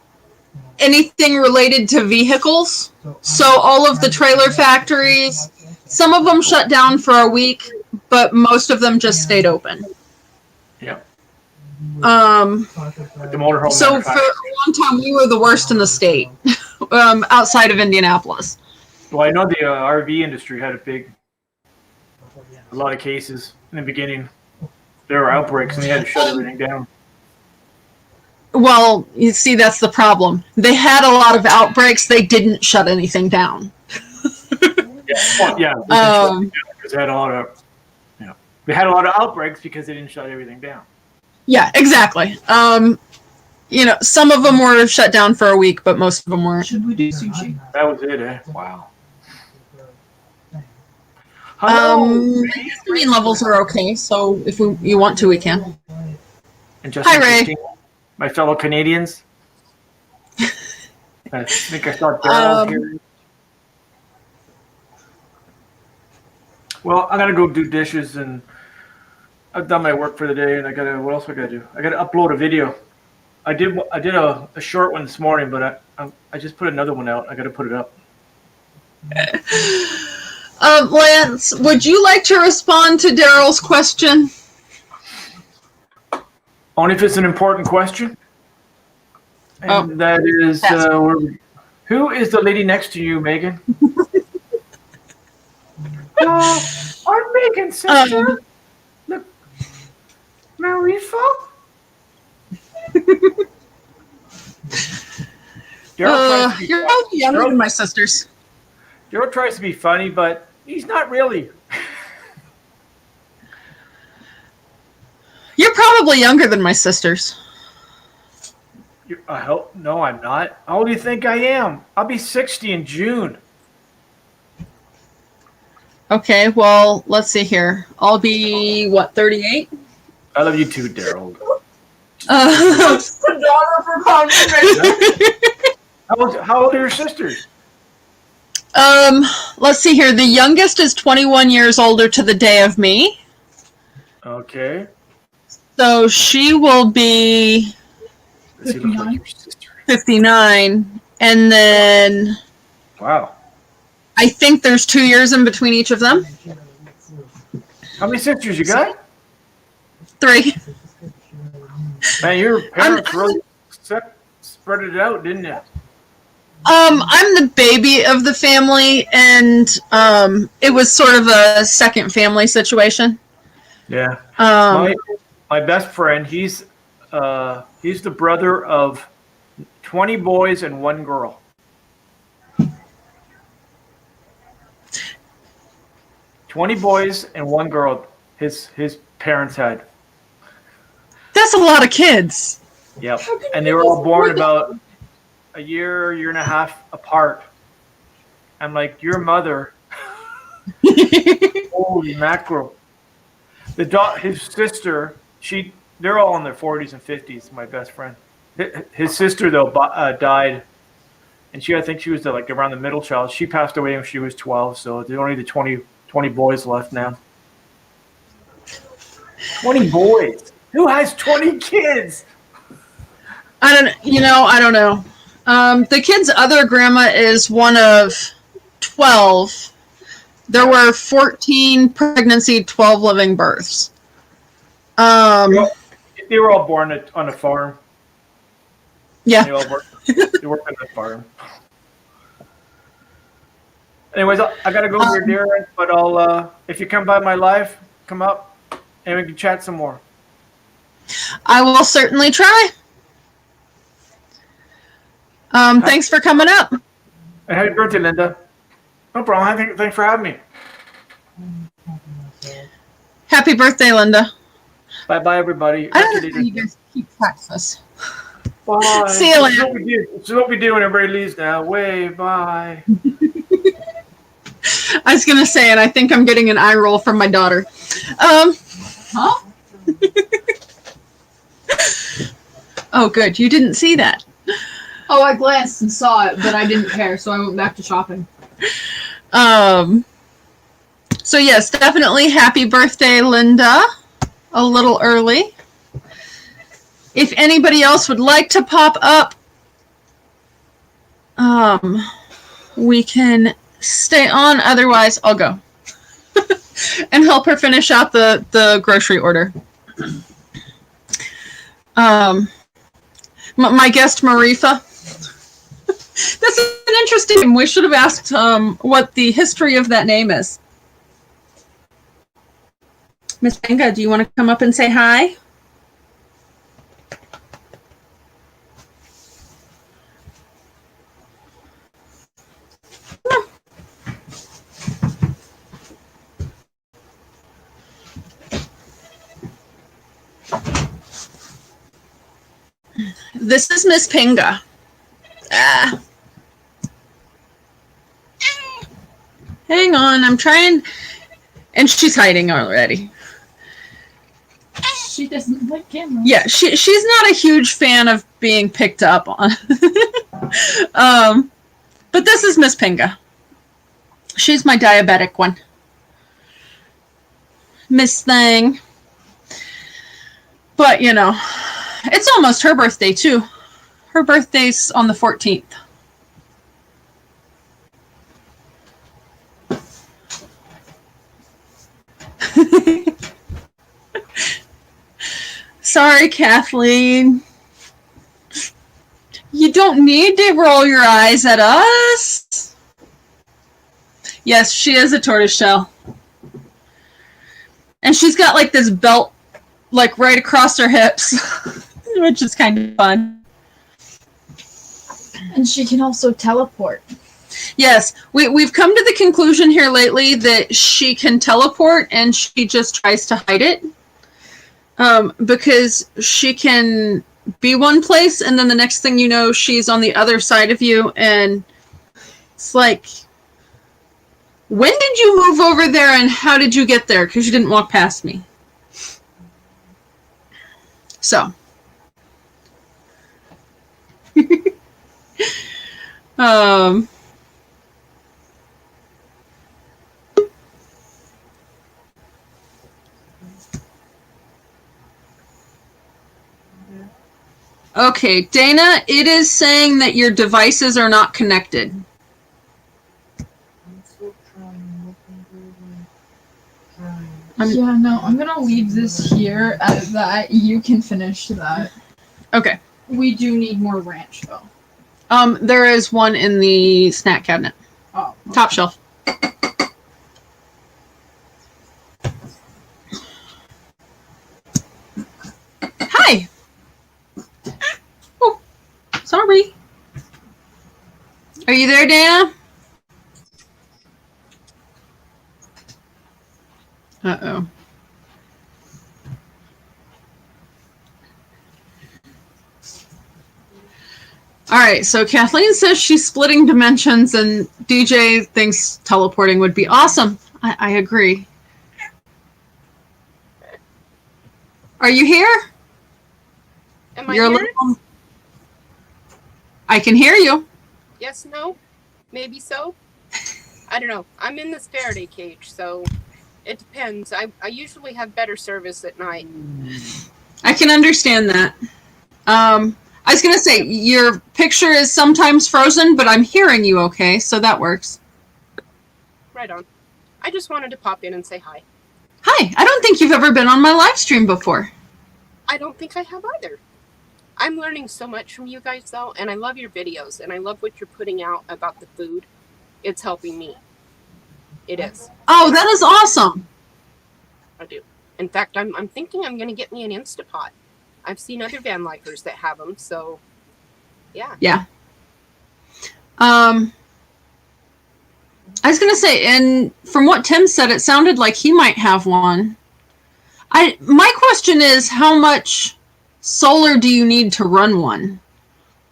[SPEAKER 1] anything related to vehicles. So all of the trailer factories, some of them shut down for a week, but most of them just stayed open.
[SPEAKER 4] Yep.
[SPEAKER 1] The
[SPEAKER 4] motorhome.
[SPEAKER 1] So for a long time, we were the worst in the state, outside of Indianapolis.
[SPEAKER 4] Well, I know the RV industry had a lot of cases in the beginning. There were outbreaks, and they had to shut everything down.
[SPEAKER 1] Well, you see, that's the problem. They had a lot of outbreaks. They didn't shut anything down.
[SPEAKER 4] Yeah. Because they had a lot of, they had a lot of outbreaks because they didn't shut everything down.
[SPEAKER 1] Yeah, exactly. Some of them were shut down for a week, but most of them weren't.
[SPEAKER 2] Should we do sushi?
[SPEAKER 4] That was it, eh? Wow.
[SPEAKER 1] Histamine levels are okay, so if you want to, we can.
[SPEAKER 4] And just
[SPEAKER 1] Hi, Ray.
[SPEAKER 4] My fellow Canadians. I think I saw Daryl here. Well, I'm gonna go do dishes, and I've done my work for the day, and what else I gotta do? I gotta upload a video. I did a short one this morning, but I just put another one out. I gotta put it up.
[SPEAKER 1] Lance, would you like to respond to Daryl's question?
[SPEAKER 4] Only if it's an important question. And that is, who is the lady next to you, Megan? I'm Megan's sister. Look, Marifa.
[SPEAKER 1] You're both younger than my sisters.
[SPEAKER 4] Daryl tries to be funny, but he's not really.
[SPEAKER 1] You're probably younger than my sisters.
[SPEAKER 4] I hope. No, I'm not. How old do you think I am? I'll be 60 in June.
[SPEAKER 1] Okay, well, let's see here. I'll be, 38?
[SPEAKER 4] I love you too, Daryl.
[SPEAKER 2] The daughter for confirmation.
[SPEAKER 4] How old are your sisters?
[SPEAKER 1] Let's see here. The youngest is 21 years older to the day of me.
[SPEAKER 4] Okay.
[SPEAKER 1] So she will be
[SPEAKER 2] 59.
[SPEAKER 1] 59. And then
[SPEAKER 4] Wow.
[SPEAKER 1] I think there's 2 years in between each of them.
[SPEAKER 4] How many sisters you got?
[SPEAKER 1] 3.
[SPEAKER 4] Man, your parents really spread it out, didn't you?
[SPEAKER 1] I'm the baby of the family, and it was sort of a second family situation.
[SPEAKER 4] Yeah.
[SPEAKER 1] Um,
[SPEAKER 4] My best friend, he's the brother of 20 boys and 1 girl. "20 boys and 1 girl." His parents had.
[SPEAKER 1] that's a lot of kids.
[SPEAKER 4] Yep. And they were all born about a year and a half apart. I'm like, your mother. Holy mackerel. His sister, they're all in their 40s and 50s, my best friend. His sister, though, died. And I think she was like around the middle child. She passed away when she was 12, so there's only the 20 boys left now. 20 boys. Who has 20 kids?
[SPEAKER 1] I don't know. The kid's other grandma is one of 12. There were 14 pregnancy, 12 living births.
[SPEAKER 4] They were all born on a farm.
[SPEAKER 1] Yeah.
[SPEAKER 4] They worked on the farm. Anyways, I gotta go over there, Darren. But I'll if you come by my live, come up and we can chat some more.
[SPEAKER 1] I will certainly try. Thanks for coming up.
[SPEAKER 4] And happy birthday, Linda. No problem. Thanks for having me.
[SPEAKER 1] Happy birthday, Linda.
[SPEAKER 4] Bye, everybody.
[SPEAKER 1] I don't know how you guys keep track of this.
[SPEAKER 4] Bye.
[SPEAKER 1] See you later.
[SPEAKER 4] This is what we do when everybody leaves now. Wave, bye.
[SPEAKER 1] I was gonna say, and I think I'm getting an eye roll from my daughter.
[SPEAKER 2] Huh?
[SPEAKER 1] Oh, good. You didn't see that.
[SPEAKER 2] Oh, I glanced and saw it, but I didn't care, so I went back to shopping.
[SPEAKER 1] So yes, definitely happy birthday, Linda. A little early. If anybody else would like to pop up, we can stay on. Otherwise, I'll go and help her finish out the grocery order. My guest, Marifa. That's an interesting name. We should have asked what the history of that name is. Miss Inga, do you want to come up and say hi? This is Miss Pinga. Hang on, I'm trying. And she's hiding already.
[SPEAKER 2] She doesn't like cameras.
[SPEAKER 1] Yeah, she's not a huge fan of being picked up on. But this is Miss Pinga. She's my diabetic one. Miss Thing. But, it's almost her birthday, too. Her birthday's on the 14th. Sorry, Kathleen. You don't need to roll your eyes at us. Yes, she is a tortoiseshell. And she's got like this belt like right across her hips, which is kind of fun.
[SPEAKER 2] And she can also teleport.
[SPEAKER 1] Yes, we've come to the conclusion here lately that she can teleport and she just tries to hide it. Because she can be one place and then the next thing you know, she's on the other side of you, and it's like, when did you move over there and how did you get there? Because you didn't walk past me. So. Okay, Dana, it is saying that your devices are not connected.
[SPEAKER 2] Yeah, no, I'm gonna leave this here at that. You can finish that.
[SPEAKER 1] Okay.
[SPEAKER 2] We do need more ranch, though.
[SPEAKER 1] There is one in the snack cabinet.
[SPEAKER 2] Oh.
[SPEAKER 1] Top shelf. Hi. Oh, sorry. Are you there, Dana? Uh-oh. All right, so Kathleen says she's splitting dimensions, and DJ thinks teleporting would be awesome. I agree. Are you here?
[SPEAKER 6] Am I here?
[SPEAKER 1] I can hear you.
[SPEAKER 6] Yes, no? Maybe so? I don't know. I'm in this Faraday cage, so it depends. I usually have better service at night.
[SPEAKER 1] I can understand that. I was going to say, your picture is sometimes frozen, but I'm hearing you okay, so that works.
[SPEAKER 6] Right on. I just wanted to pop in and say hi.
[SPEAKER 1] Hi, I don't think you've ever been on my live stream before.
[SPEAKER 6] I don't think I have either. I'm learning so much from you guys, though, and I love your videos, and I love what you're putting out about the food. It's helping me. It is.
[SPEAKER 1] Oh, that is awesome.
[SPEAKER 6] I do. In fact, I'm thinking I'm going to get me an Instapot. I've seen other van lifers that have them, so yeah.
[SPEAKER 1] Yeah. I was going to say, and from what Tim said, it sounded like he might have one. My question is, how much solar do you need to run one?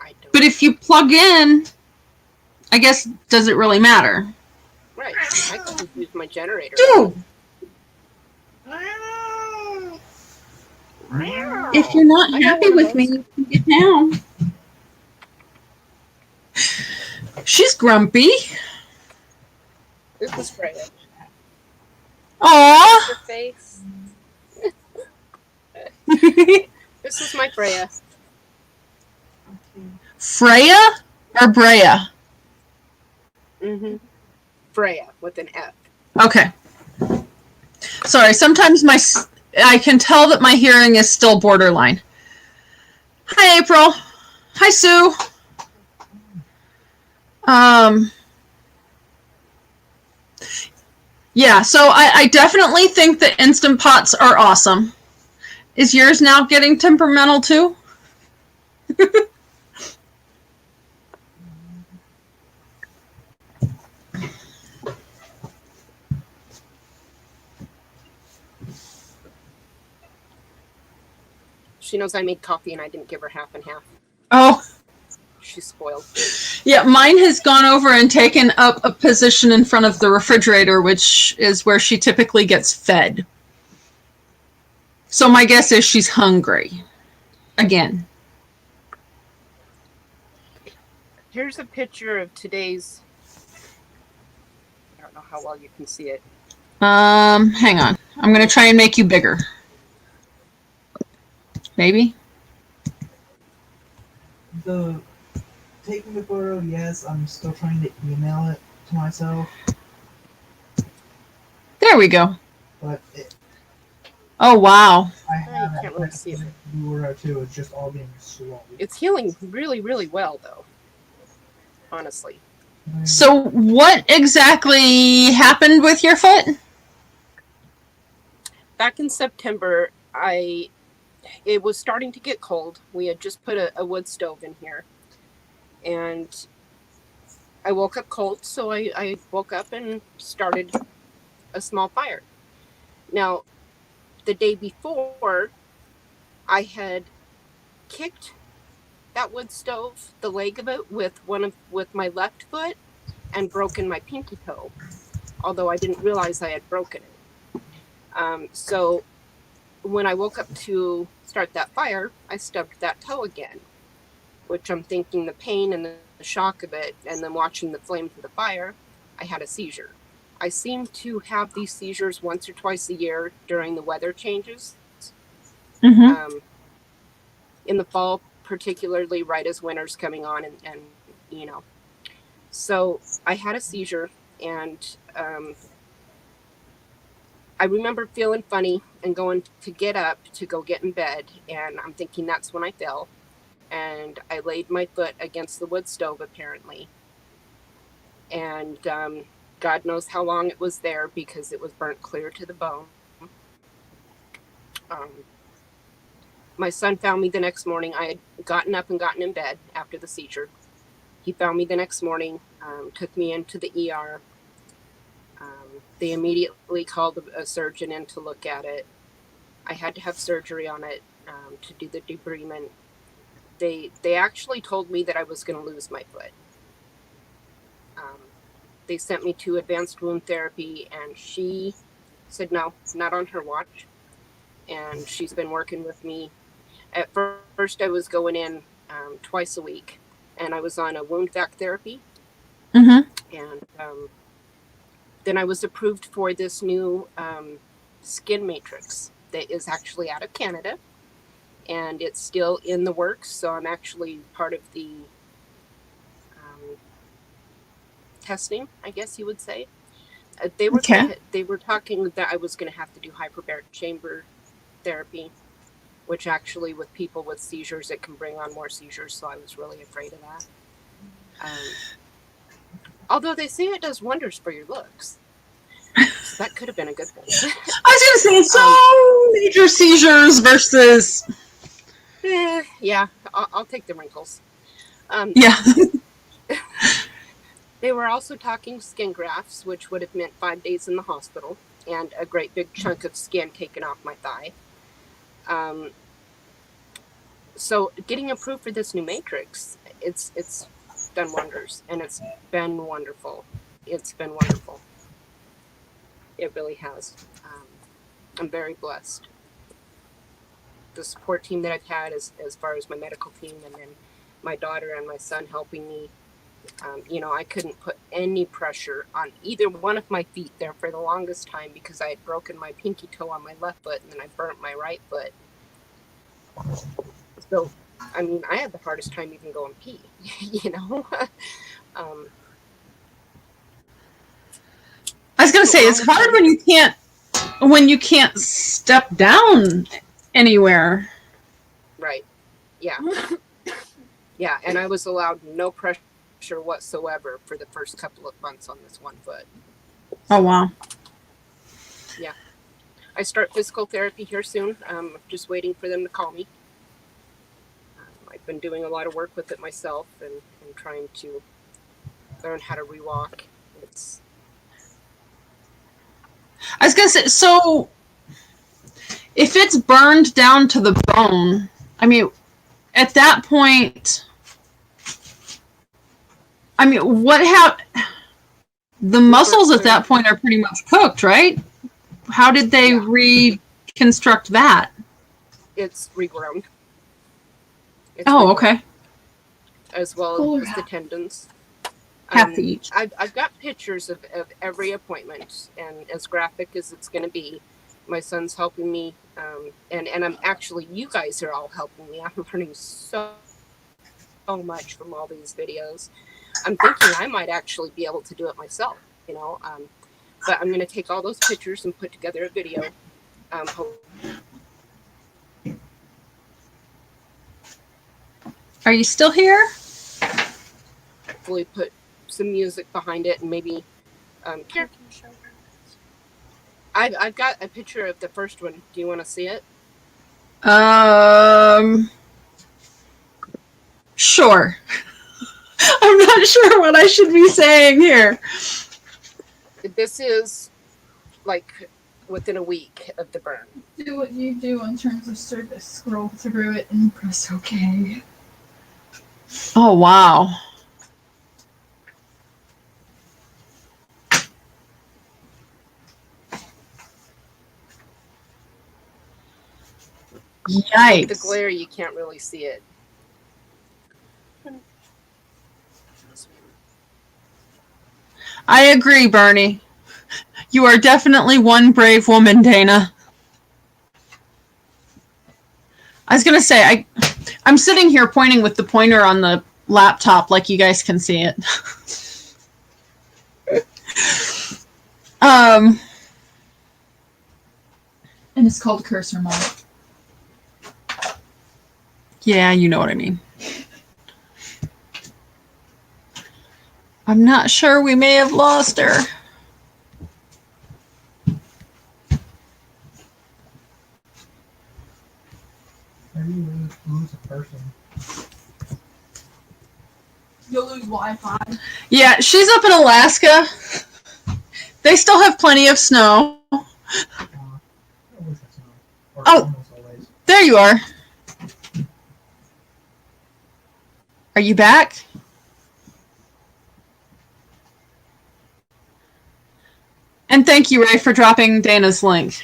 [SPEAKER 6] I don't.
[SPEAKER 1] But if you plug in, I guess, does it really matter?
[SPEAKER 6] Right. I can just use my generator.
[SPEAKER 1] Dude! If you're not
[SPEAKER 6] I got
[SPEAKER 1] happy
[SPEAKER 6] one of
[SPEAKER 1] with me,
[SPEAKER 6] those.
[SPEAKER 1] you can get down. She's grumpy.
[SPEAKER 6] This is Freya.
[SPEAKER 1] Aww.
[SPEAKER 6] Your face. This is my Freya.
[SPEAKER 1] Freya or Brea?
[SPEAKER 6] Mm-hmm. Freya with an F.
[SPEAKER 1] Okay. Sorry, sometimes I can tell that my hearing is still borderline. Hi, April. Hi, Sue. Yeah, so I definitely think that Instant Pots are awesome. Is yours now getting temperamental too?
[SPEAKER 6] She knows I made coffee and I didn't give her half and half.
[SPEAKER 1] Oh,
[SPEAKER 6] She's spoiled.
[SPEAKER 1] yeah, mine has gone over and taken up a position in front of the refrigerator, which is where she typically gets fed. So my guess is she's hungry. Again.
[SPEAKER 6] Here's a picture of today's. I don't know how well you can see it.
[SPEAKER 1] Hang on. I'm going to try and make you bigger. Maybe?
[SPEAKER 5] Taking the photo, yes, I'm still trying to email it to myself,
[SPEAKER 1] There we go.
[SPEAKER 5] but
[SPEAKER 1] Oh, wow.
[SPEAKER 5] I
[SPEAKER 6] You
[SPEAKER 5] have
[SPEAKER 6] can't really see it.
[SPEAKER 5] Lura too. It's just all being slow.
[SPEAKER 6] It's healing really, really well, though. Honestly.
[SPEAKER 1] So what exactly happened with your foot?
[SPEAKER 6] Back in September, it was starting to get cold. We had just put a wood stove in here. And I woke up cold, so I woke up and started a small fire. Now, the day before, I had kicked that wood stove, the leg of it, with my left foot, and broken my pinky toe. Although I didn't realize I had broken it. So when I woke up to start that fire, I stubbed that toe again, which I'm thinking the pain and the shock of it, and then watching the flames of the fire, I had a seizure. I seem to have these seizures once or twice a year during the weather changes.
[SPEAKER 1] Mm-hmm.
[SPEAKER 6] In the fall, particularly right as winter's coming on, and you know. So I had a seizure, and I remember feeling funny and going to get up to go get in bed, and I'm thinking that's when I fell. And I laid my foot against the wood stove, apparently. And God knows how long it was there because it was burnt clear to the bone. My son found me the next morning. I had gotten up and gotten in bed after the seizure. He found me the next morning, took me into the ER. They immediately called a surgeon in to look at it. I had to have surgery on it to do the debridement. They actually told me that I was going to lose my foot. They sent me to advanced wound therapy, and she said no, not on her watch. And she's been working with me. At first, I was going in twice a week, and I was on a wound vac therapy.
[SPEAKER 1] Mm-hmm.
[SPEAKER 6] And then I was approved for this new skin matrix that is actually out of Canada, and it's still in the works. So I'm actually part of the testing, I guess you would say. They were talking that I was going to have to do hyperbaric chamber therapy, which actually with people with seizures, it can bring on more seizures. So I was really afraid of that. Although they say it does wonders for your looks. So that could have been a good thing.
[SPEAKER 1] I was going to say, major seizures versus...
[SPEAKER 6] Yeah, I'll take the wrinkles.
[SPEAKER 1] Yeah.
[SPEAKER 6] They were also talking skin grafts, which would have meant 5 days in the hospital and a great big chunk of skin taken off my thigh. So getting approved for this new matrix, it's done wonders, and it's been wonderful. It's been wonderful. It really has. I'm very blessed. The support team that I've had as far as my medical team, and then my daughter and my son helping me. I couldn't put any pressure on either one of my feet there for the longest time because I had broken my pinky toe on my left foot and then I burnt my right foot. So, I had the hardest time even going pee,
[SPEAKER 1] I was going to say, it's hard when you can't step down anywhere.
[SPEAKER 6] Right. Yeah. Yeah, and I was allowed no pressure whatsoever for the first couple of months on this one foot.
[SPEAKER 1] Oh, wow.
[SPEAKER 6] Yeah. I start physical therapy here soon. Just waiting for them to call me. I've been doing a lot of work with it myself and trying to learn how to rewalk.
[SPEAKER 1] I was going to say, so if it's burned down to the bone, at that point, the muscles at that point are pretty much cooked, right? How did they reconstruct that?
[SPEAKER 6] It's regrown.
[SPEAKER 1] Okay.
[SPEAKER 6] As well as the tendons.
[SPEAKER 1] Half each.
[SPEAKER 6] I've got pictures of every appointment, and as graphic as it's going to be, my son's helping me, and I'm actually, you guys are all helping me. I'm learning so much from all these videos. I'm thinking I might actually be able to do it myself, but I'm going to take all those pictures and put together a video.
[SPEAKER 1] Are you still here?
[SPEAKER 6] Hopefully put some music behind it and maybe here. I've got a picture of the first one. Do you want to see it?
[SPEAKER 1] Sure. I'm not sure what I should be saying here.
[SPEAKER 6] This is like within a week of the burn.
[SPEAKER 2] Do what you do in terms of service. Scroll through it and press OK.
[SPEAKER 1] Oh, wow. Yikes.
[SPEAKER 6] The glare, you can't really see it.
[SPEAKER 1] I agree, Bernie. You are definitely one brave woman, Dana. I was going to say, I'm sitting here pointing with the pointer on the laptop like you guys can see it.
[SPEAKER 2] And it's called Cursor Mom.
[SPEAKER 1] Yeah, you know what I mean. I'm not sure. We may have lost her.
[SPEAKER 3] How do you lose a person?
[SPEAKER 2] You'll lose Wi-Fi.
[SPEAKER 1] Yeah, she's up in Alaska. They still have plenty of snow.
[SPEAKER 3] Always has snow. Or
[SPEAKER 1] Oh.
[SPEAKER 3] almost always.
[SPEAKER 1] There you are. Are you back? And thank you, Ray, for dropping Dana's link.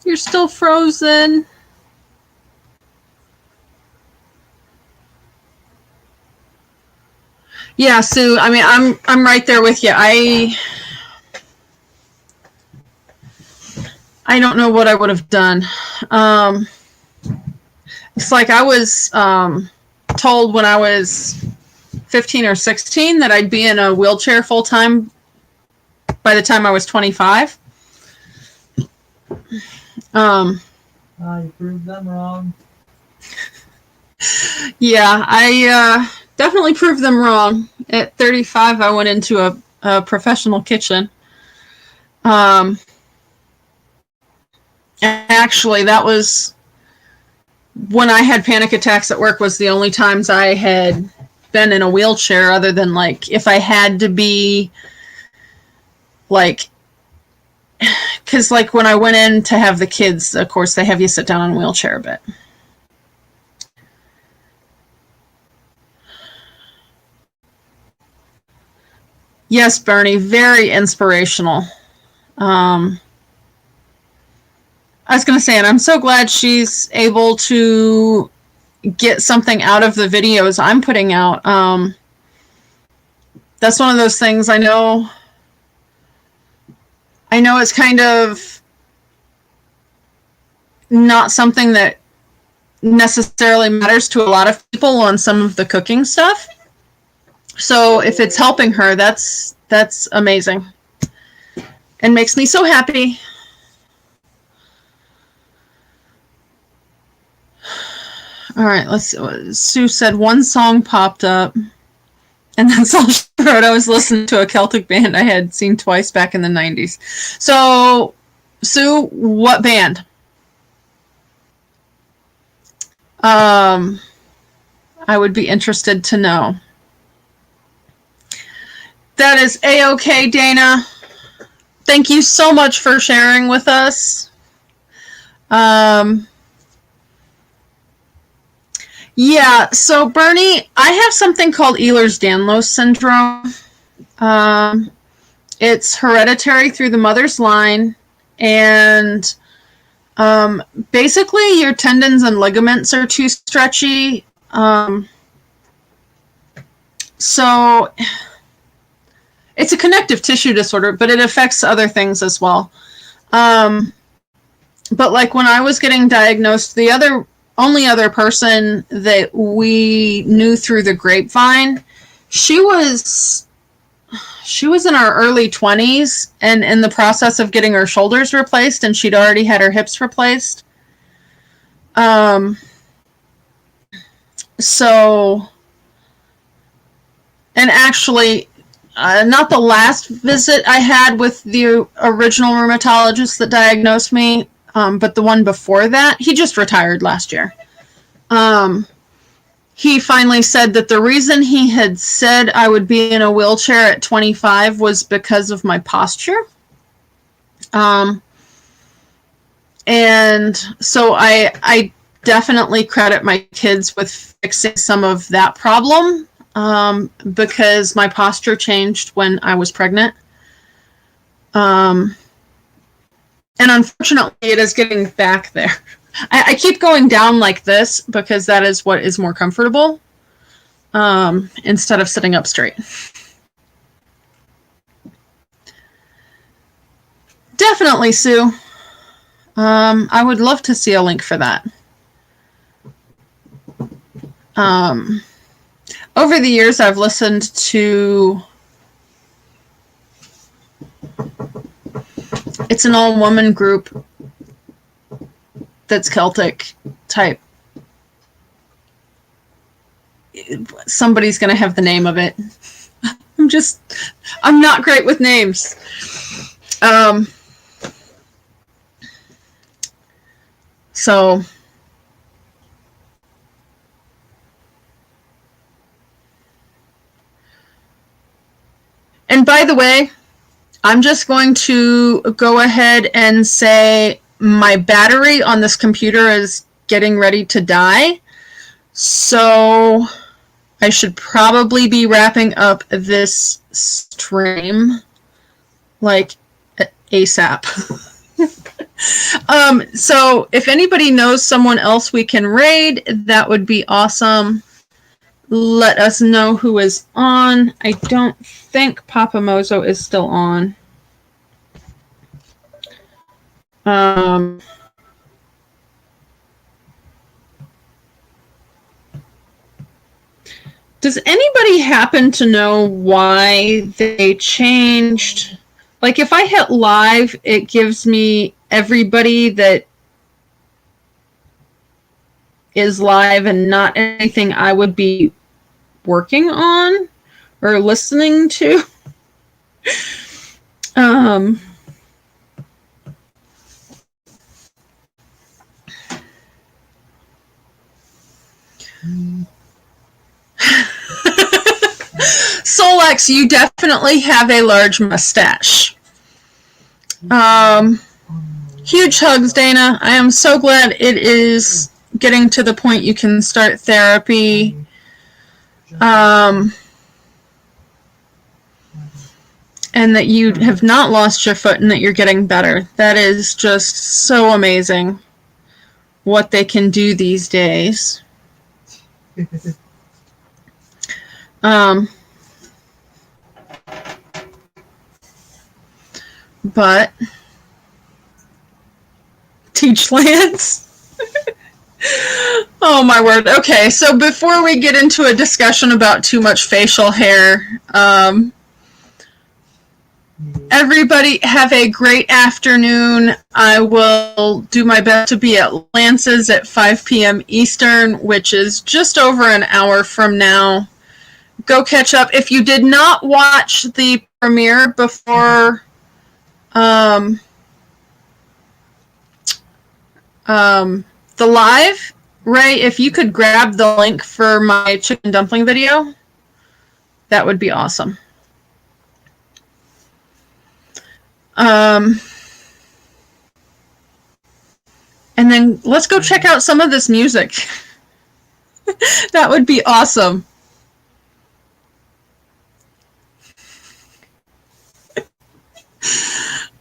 [SPEAKER 1] You're still frozen. Yeah, Sue, I mean, I'm right there with you. I don't know what I would have done. It's like I was told when I was 15 or 16 that I'd be in a wheelchair full time by the time I was 25.
[SPEAKER 3] You proved them wrong.
[SPEAKER 1] Yeah, I definitely proved them wrong. At 35, I went into a professional kitchen. Actually, that was when I had panic attacks at work, was the only times I had been in a wheelchair, other than like if I had to be like, because like when I went in to have the kids, of course they have you sit down in a wheelchair a bit. Yes, Bernie, very inspirational. I was going to say, and I'm so glad she's able to get something out of the videos I'm putting out. That's one of those things I know it's kind of not something that necessarily matters to a lot of people on some of the cooking stuff. So if it's helping her, that's amazing and makes me so happy. All right, let's see. Sue said one song popped up, and that's all she wrote. I was listening to a Celtic band I had seen twice back in the 90s. So, Sue, what band? I would be interested to know. That is A-okay, Dana. Thank you so much for sharing with us. Yeah, so Bernie, I have something called Ehlers-Danlos syndrome. It's hereditary through the mother's line, and basically your tendons and ligaments are too stretchy. So it's a connective tissue disorder, but it affects other things as well. But like when I was getting diagnosed, the only other person that we knew through the grapevine, she was in her early 20s and in the process of getting her shoulders replaced, and she'd already had her hips replaced. So, and actually, not the last visit I had with the original rheumatologist that diagnosed me, but the one before that, he just retired last year. He finally said that the reason he had said I would be in a wheelchair at 25 was because of my posture. And so I definitely credit my kids with fixing some of that problem, because my posture changed when I was pregnant. And unfortunately, it is getting back there. I keep going down like this because that is what is more comfortable, instead of sitting up straight. Definitely, Sue. I would love to see a link for that. over the years, I've listened to. It's an all-woman group that's Celtic type. Somebody's going to have the name of it. I'm not great with names. So, and by the way, I'm just going to go ahead and say my battery on this computer is getting ready to die. So I should probably be wrapping up this stream like ASAP. So if anybody knows someone else we can raid, that would be awesome. Let us know who is on. I don't think Papa Mozo is still on. Does anybody happen to know why they changed? Like if I hit live, it gives me everybody that is live and not anything I would be working on or listening to. Solex, you definitely have a large mustache. Huge hugs, Dana. I am so glad it is getting to the point you can start therapy. And that you have not lost your foot and that you're getting better. That is just so amazing what they can do these days. But teach Lance. Oh my word. Okay, so before we get into a discussion about too much facial hair, everybody have a great afternoon. I will do my best to be at Lance's at 5 p.m. Eastern, which is just over an hour from now. Go catch up. If you did not watch the premiere before the live, Ray, if you could grab the link for my chicken dumpling video, that would be awesome. And then let's go check out some of this music. That would be awesome.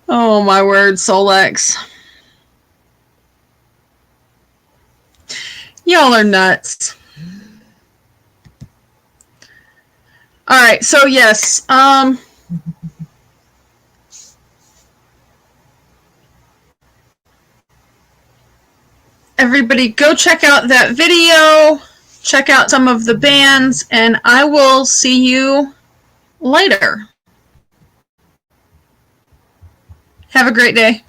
[SPEAKER 1] Oh my word, Solex. Y'all are nuts. All right, so yes, everybody go check out that video, check out some of the bands, and I will see you later. Have a great day.